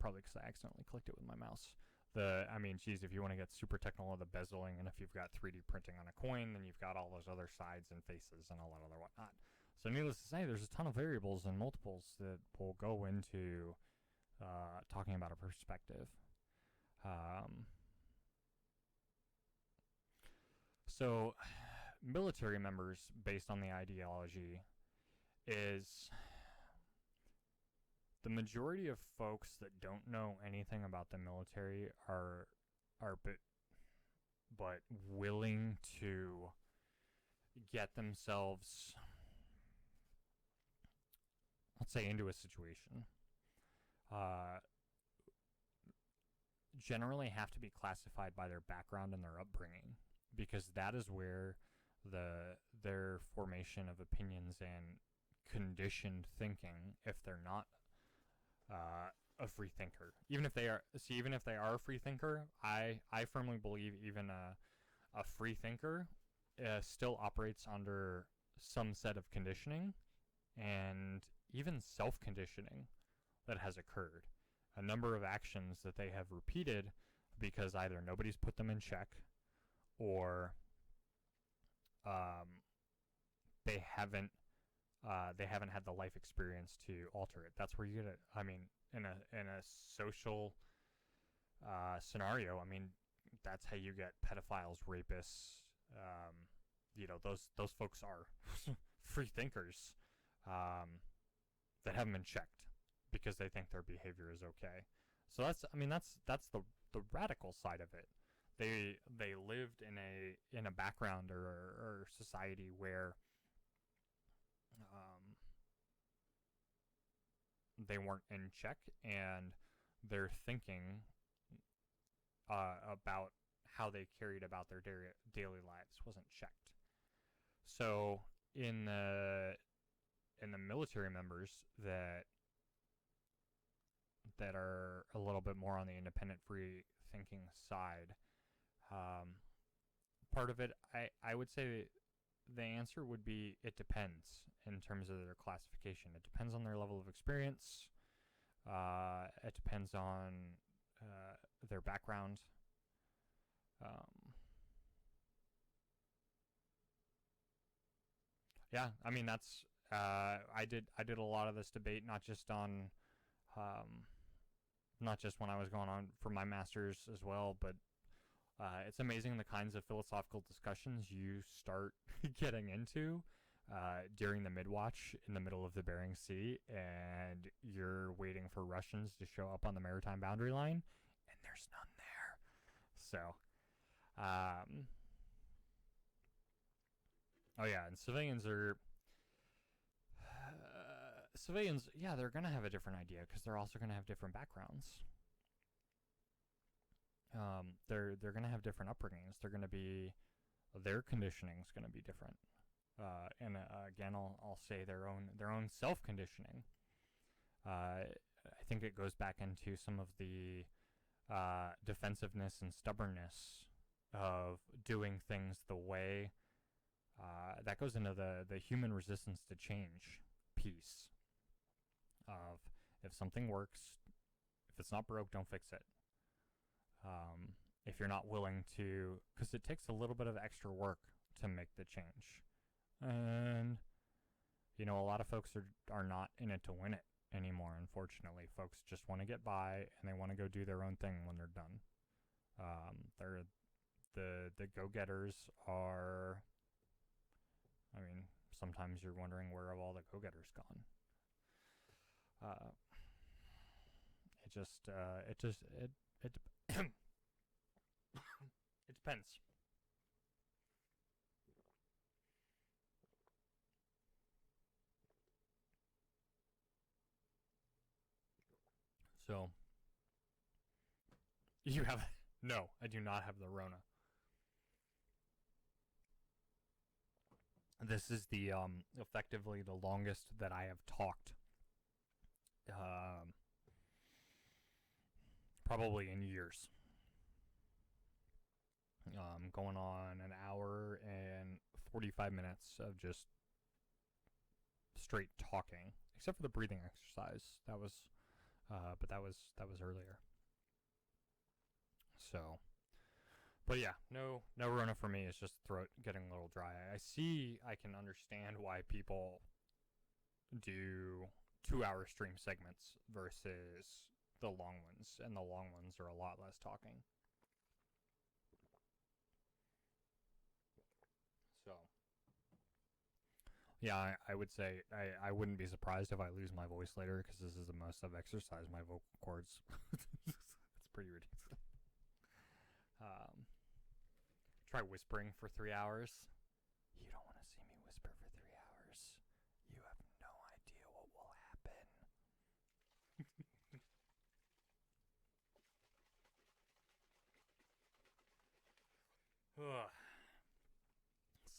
Probably because I accidentally clicked it with my mouse. If you want to get super technical of the bezeling, and if you've got 3D printing on a coin, then you've got all those other sides and faces and all that other whatnot. So needless to say, there's a ton of variables and multiples that will go into talking about a perspective. So military members, based on the ideology, is the majority of folks that don't know anything about the military are but willing to get themselves, let's say, into a situation. Generally have to be classified by their background and their upbringing, because that is where their formation of opinions and conditioned thinking, if they're not a free thinker, even if they are a free thinker, I firmly believe even a free thinker still operates under some set of conditioning and even self-conditioning that has occurred. A number of actions that they have repeated because either nobody's put them in check, or they haven't had the life experience to alter it. That's where you get it. In a social scenario, that's how you get pedophiles, rapists. Those folks are free thinkers that haven't been checked because they think their behavior is okay. So that's the radical side of it. They lived in a background or society where they weren't in check, and their thinking about how they carried about their daily lives wasn't checked. So in the military members that are a little bit more on the independent free thinking side, Part of it, I would say the answer would be it depends in terms of their classification. It depends on their level of experience. It depends on their background. Yeah, I mean that's I did a lot of this debate not just on not just when I was going on for my master's as well, but it's amazing the kinds of philosophical discussions you start getting into during the midwatch in the middle of the Bering Sea, and you're waiting for Russians to show up on the maritime boundary line, and there's none there. So, oh yeah, and civilians, yeah, they're gonna have a different idea because they're also gonna have different backgrounds. They're gonna have different upbringings. Their conditioning is gonna be different. And again, I'll say their own self conditioning. I think it goes back into some of the defensiveness and stubbornness of doing things the way that goes into the human resistance to change piece of if something works, if it's not broke, don't fix it. If you're not willing to, because it takes a little bit of extra work to make the change. And, you know, a lot of folks are not in it to win it anymore, unfortunately. Folks just want to get by, and they want to go do their own thing when they're done. The go-getters are, I mean, sometimes you're wondering where have all the go-getters gone. It depends. So, you have, no, I do not have the Rona. This is the, effectively the longest that I have talked. Probably in years. Going on an hour and 45 minutes of just straight talking, except for the breathing exercise. That was, but that was earlier. So, but yeah, no Rona for me. It's just throat getting a little dry. I can understand why people do 2-hour stream segments versus the long ones, and the long ones are a lot less talking. So, yeah, I would say I wouldn't be surprised if I lose my voice later because this is the most I've exercised my vocal cords. It's pretty ridiculous. Try whispering for 3 hours. You don't want to see me whisper for 3 hours. You have no idea what will happen.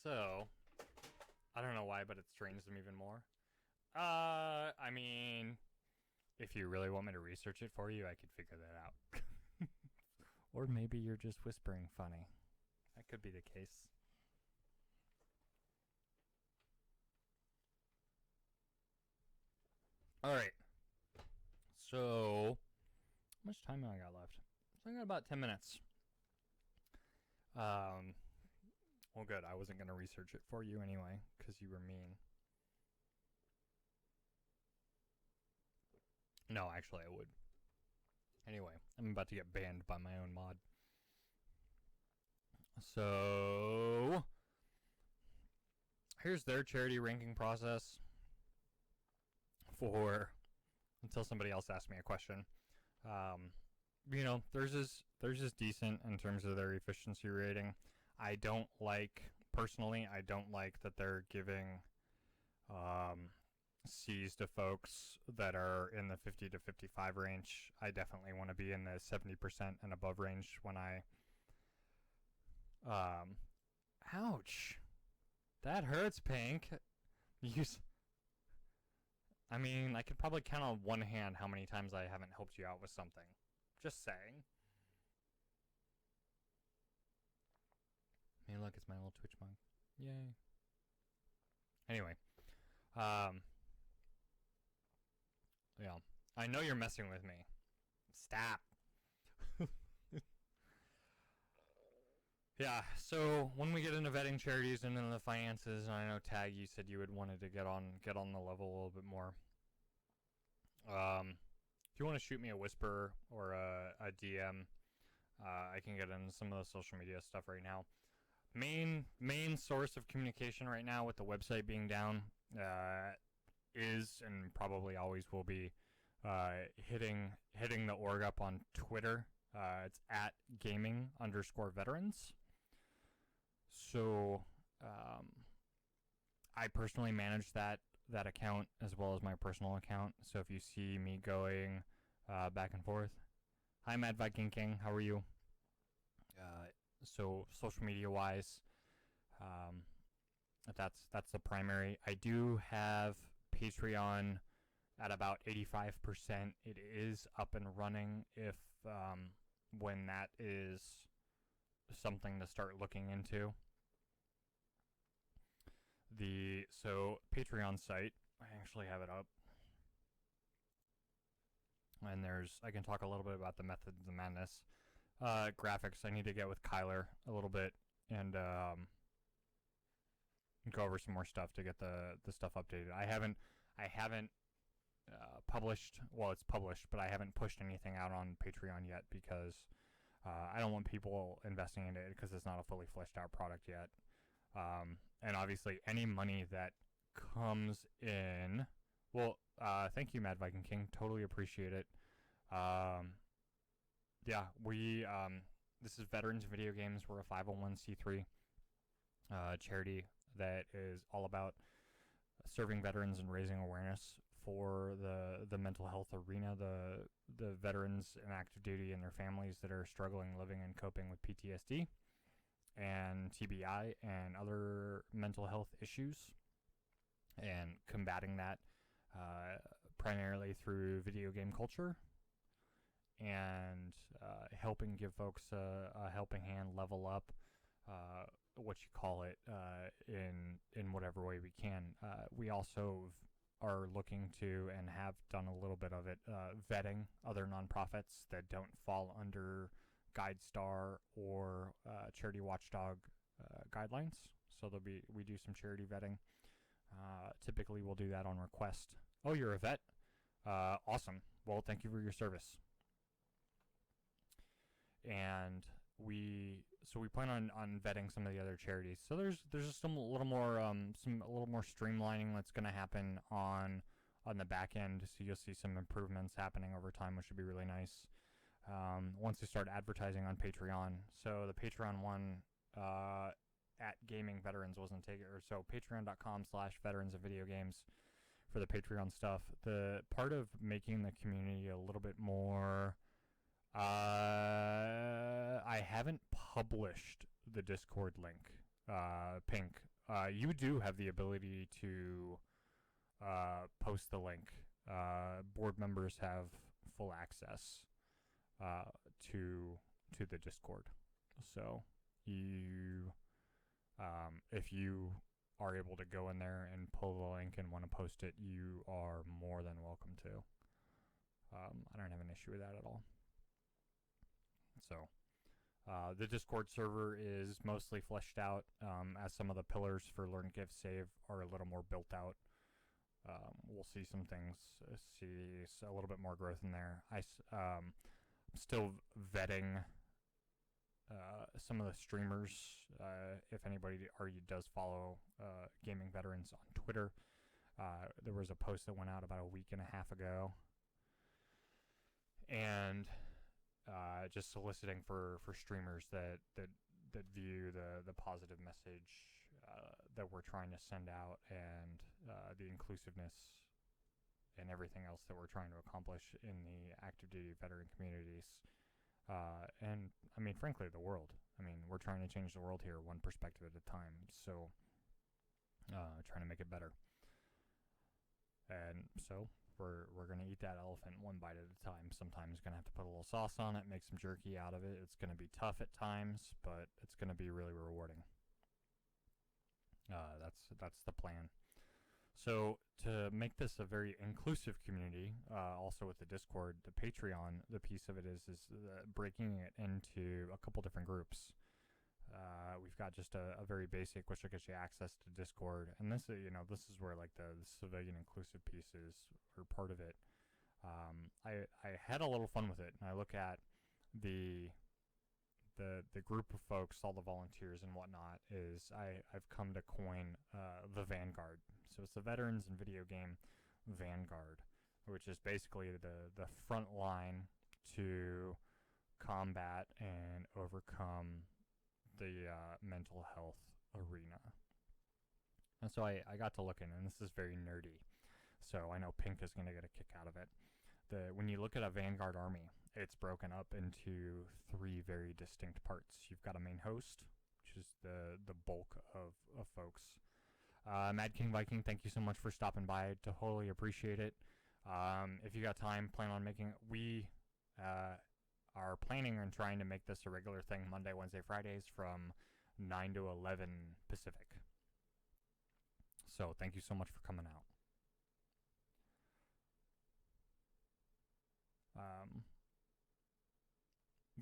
So, I don't know why, but it strains them even more. I mean, if you really want me to research it for you, I could figure that out. Or maybe you're just whispering funny. That could be the case. Alright. So, how much time have I got left? So I got about 10 minutes. Well, good. I wasn't going to research it for you anyway, because you were mean. No, actually, I would. Anyway, I'm about to get banned by my own mod. So, here's their charity ranking process for until somebody else asks me a question. You know, theirs is decent in terms of their efficiency rating. I don't like that they're giving C's to folks that are in the 50 to 55 range. I definitely want to be in the 70% and above range when I ouch. That hurts, Pink. I mean, I could probably count on one hand how many times I haven't helped you out with something. Just saying. Hey, look, it's my little Twitch mug. Yay. Anyway, um, yeah, I know you're messing with me. Stop. Yeah, so when we get into vetting charities and into the finances, and I know Tag, you said you had wanted to get on the level a little bit more. If you want to shoot me a whisper or a DM, I can get into some of the social media stuff right now. Main source of communication right now, with the website being down, is and probably always will be hitting the org up on Twitter. It's at gaming_veterans. So I personally manage that account as well as my personal account. So if you see me going back and forth, hi Mad Viking King, how are you? So social media wise, that's the primary. I do have Patreon at about 85%. It is up and running if when that is something to start looking into. So Patreon site, I actually have it up, and I can talk a little bit about the methods of madness. Graphics, I need to get with Kyler a little bit and go over some more stuff to get the stuff updated. I haven't published, well, it's published, but I haven't pushed anything out on Patreon yet because I don't want people investing in it because it's not a fully fleshed out product yet. And obviously any money that comes in, well, thank you Mad Viking King, totally appreciate it. Yeah, we this is Veterans Video Games. We're a 501c3 charity that is all about serving veterans and raising awareness for the mental health arena, the veterans in active duty and their families that are struggling, living, and coping with PTSD and TBI and other mental health issues, and combating that primarily through video game culture, and helping give folks a helping hand level up, what you call it, in whatever way we can. We also are looking to, and have done a little bit of it, vetting other nonprofits that don't fall under GuideStar or Charity Watchdog guidelines. So we do some charity vetting. Typically we'll do that on request. Oh, you're a vet? Awesome. Well, thank you for your service. And we plan on vetting some of the other charities. So there's just a little more streamlining that's going to happen on the back end. So you'll see some improvements happening over time, which should be really nice. Once we start advertising on Patreon. So the Patreon one at Gaming Veterans wasn't taken, or so patreon.com/veterans of video games for the Patreon stuff. The part of making the community a little bit more, I haven't published the Discord link, Pink. You do have the ability to post the link. Board members have full access to the Discord. So you, if you are able to go in there and pull the link and want to post it, you are more than welcome to. I don't have an issue with that at all. So the Discord server is mostly fleshed out, as some of the pillars for Learn, Give, Save are a little more built out. We'll see some things, see a little bit more growth in there. I'm still vetting some of the streamers. If anybody already does follow Gaming Veterans on Twitter, there was a post that went out about a week and a half ago, and just soliciting for streamers that view the positive message that we're trying to send out, and the inclusiveness and everything else that we're trying to accomplish in the active duty veteran communities. And I mean, frankly, the world. I mean, we're trying to change the world here one perspective at a time. So trying to make it better. And so we're going to eat that elephant one bite at a time. Sometimes going to have to put a little sauce on it, make some jerky out of it. It's going to be tough at times, but it's going to be really rewarding. That's the plan. So to make this a very inclusive community, also with the Discord, the Patreon, the piece of it is breaking it into a couple different groups. We've got just a very basic, which will get you access to Discord, and this is where like the civilian inclusive pieces are part of it. I had a little fun with it, and I look at the group of folks, all the volunteers and whatnot. I've come to coin the Vanguard. So it's the Veterans in Video Game Vanguard, which is basically the front line to combat and overcome the mental health arena. And so I got to looking, and this is very nerdy, so I know Pink is going to get a kick out of it. When you look at a Vanguard army, it's broken up into 3 very distinct parts. You've got a main host, which is the bulk of folks. Mad King Viking, thank you so much for stopping by. Totally appreciate it. If you got time, plan on making. We are planning on trying to make this a regular thing Monday, Wednesday, Fridays from 9 to 11 Pacific. So thank you so much for coming out.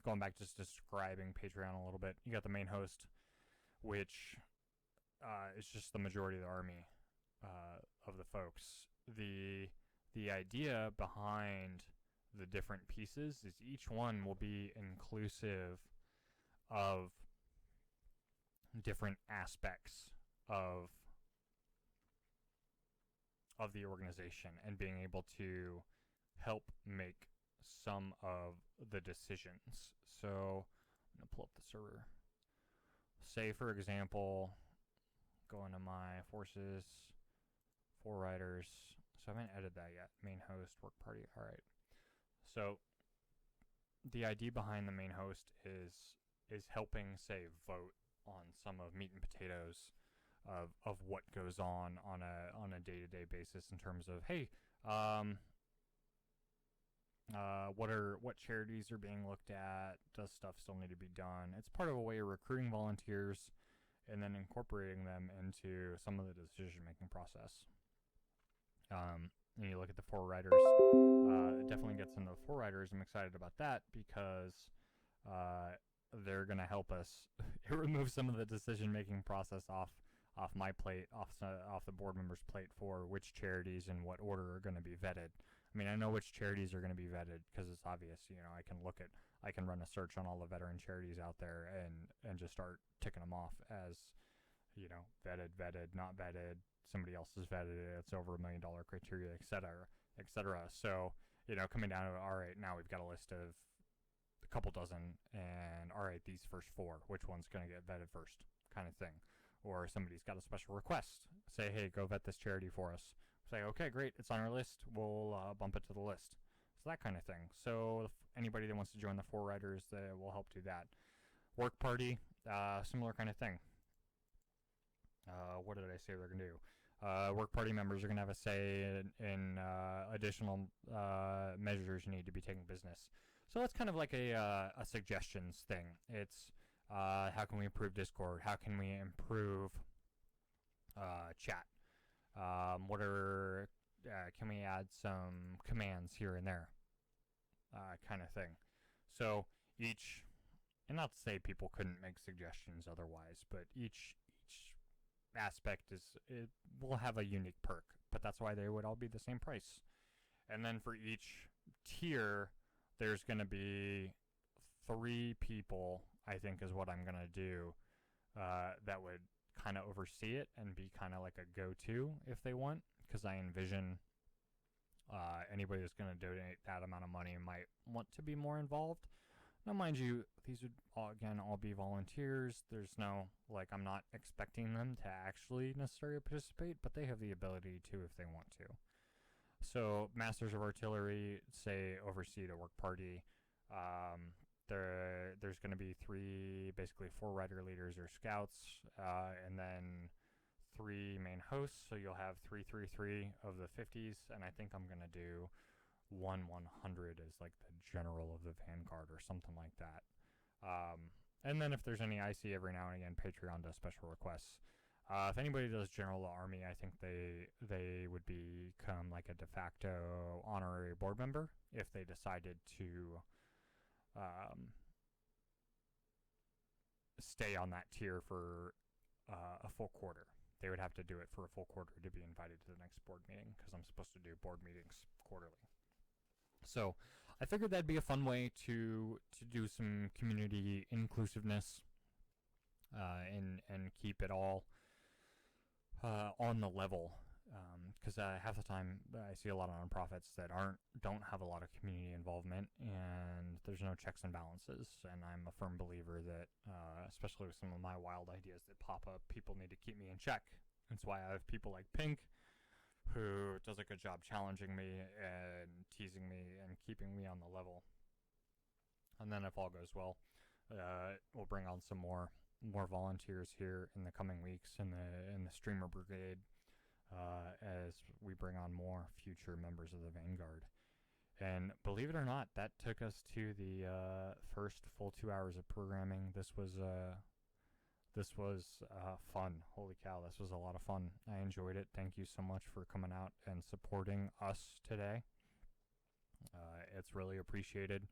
Going back, just describing Patreon a little bit. You got the main host, which is just the majority of the army of the folks. The idea behind the different pieces is each one will be inclusive of different aspects of the organization and being able to help make some of the decisions. So I'm going to pull up the server. Say, for example, go into my forces, 4 riders. So I haven't edited that yet. Main host, work party. All right. So the idea behind the main host is helping, say, vote on some of meat and potatoes of what goes on a day-to-day basis in terms of, hey, what charities are being looked at? Does stuff still need to be done? It's part of a way of recruiting volunteers and then incorporating them into some of the decision-making process. And you look at the 4 riders, it definitely gets into the 4 riders. I'm excited about that because they're going to help us remove some of the decision-making process off my plate, off the board members' plate for which charities and what order are going to be vetted. I mean, I know which charities are going to be vetted because it's obvious. I can run a search on all the veteran charities out there and just start ticking them off as, vetted, not vetted. Somebody else has vetted it. It's over $1 million criteria, et cetera. So, coming down to, all right, now we've got a list of a couple dozen, and all right, these first 4, which one's going to get vetted first, kind of thing. Or somebody's got a special request. Say, hey, go vet this charity for us. Say, okay, great, it's on our list. We'll bump it to the list. So that kind of thing. So if anybody that wants to join the 4 riders, will help do that. Work party, similar kind of thing. What did I say they're going to do? Work party members are going to have a say in additional measures you need to be taking business. So it's kind of like a suggestions thing. It's how can we improve Discord? How can we improve chat? Can we add some commands here and there? Kind of thing. So each, and not to say people couldn't make suggestions otherwise, but each aspect will have a unique perk, but that's why they would all be the same price. And then for each tier, there's going to be 3 people, I think is what I'm going to do, that would kind of oversee it and be kind of like a go-to if they want, because I envision anybody that's going to donate that amount of money might want to be more involved. Now, mind you, these would all be volunteers. There's no, I'm not expecting them to actually necessarily participate, but they have the ability to if they want to. So, Masters of Artillery, say, oversee the work party. There's going to be 4 rider leaders or scouts, and then 3 main hosts. So you'll have 3 of the 50s, and I think I'm going to do 100 as like the general of the Vanguard or something like that. And then if there's any, I see every now and again Patreon does special requests. If anybody does General Army, I think they would become like a de facto honorary board member if they decided to stay on that tier for a full quarter. They would have to do it for a full quarter to be invited to the next board meeting, because I'm supposed to do board meetings quarterly. So I figured that'd be a fun way to do some community inclusiveness and keep it all on the level, because half the time I see a lot of nonprofits that don't have a lot of community involvement, and there's no checks and balances. And I'm a firm believer that, especially with some of my wild ideas that pop up, people need to keep me in check. That's why I have people like Pink, who does a good job challenging me and teasing me and keeping me on the level. And then if all goes well, we'll bring on some more volunteers here in the coming weeks in the streamer brigade, as we bring on more future members of the Vanguard. And believe it or not, that took us to the first full 2 hours of programming. This was fun. Holy cow, this was a lot of fun. I enjoyed it. Thank you so much for coming out and supporting us today. It's really appreciated.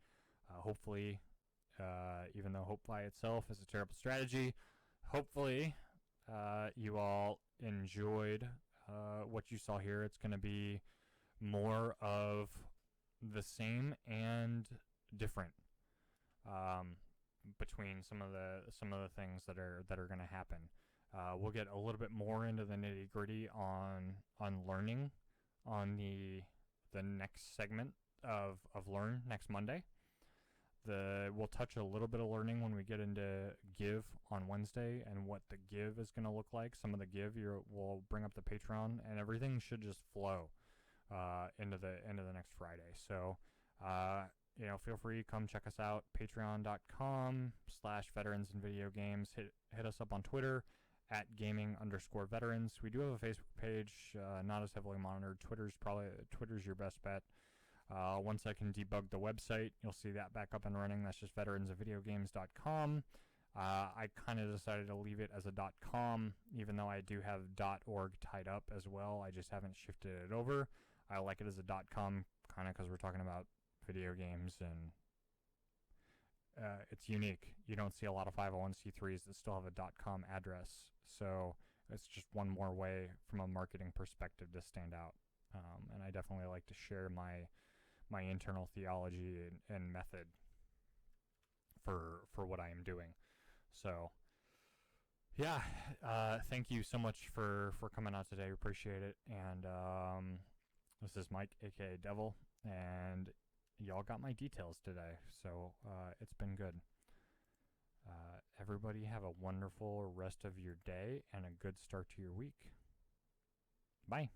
Hopefully, even though hope by itself is a terrible strategy, hopefully you all enjoyed what you saw here. It's going to be more of the same and different, between some of the things that are going to happen. We'll get a little bit more into the nitty gritty on learning on the next segment of Learn next Monday. We'll touch a little bit of learning when we get into Give on Wednesday and what the Give is going to look like. Some of the Give we'll bring up the Patreon, and everything should just flow into the next Friday. So feel free, come check us out. Patreon.com/veterans in video games. Hit us up on Twitter @gaming_veterans. We do have a Facebook page, not as heavily monitored. Twitter's your best bet. Once I can debug the website, you'll see that back up and running. That's just veteransofvideogames.com. I kind of decided to leave it as a .com, even though I do have .org tied up as well. I just haven't shifted it over. I like it as a .com, kind of because we're talking about video games, and it's unique. You don't see a lot of 501c3s that still have a .com address, so it's just one more way from a marketing perspective to stand out. And I definitely like to share my internal theology and method for what I am doing. So yeah, thank you so much for coming out today. Appreciate it. And this is Mike, aka Devil, and y'all got my details today, so it's been good. Everybody have a wonderful rest of your day and a good start to your week. Bye.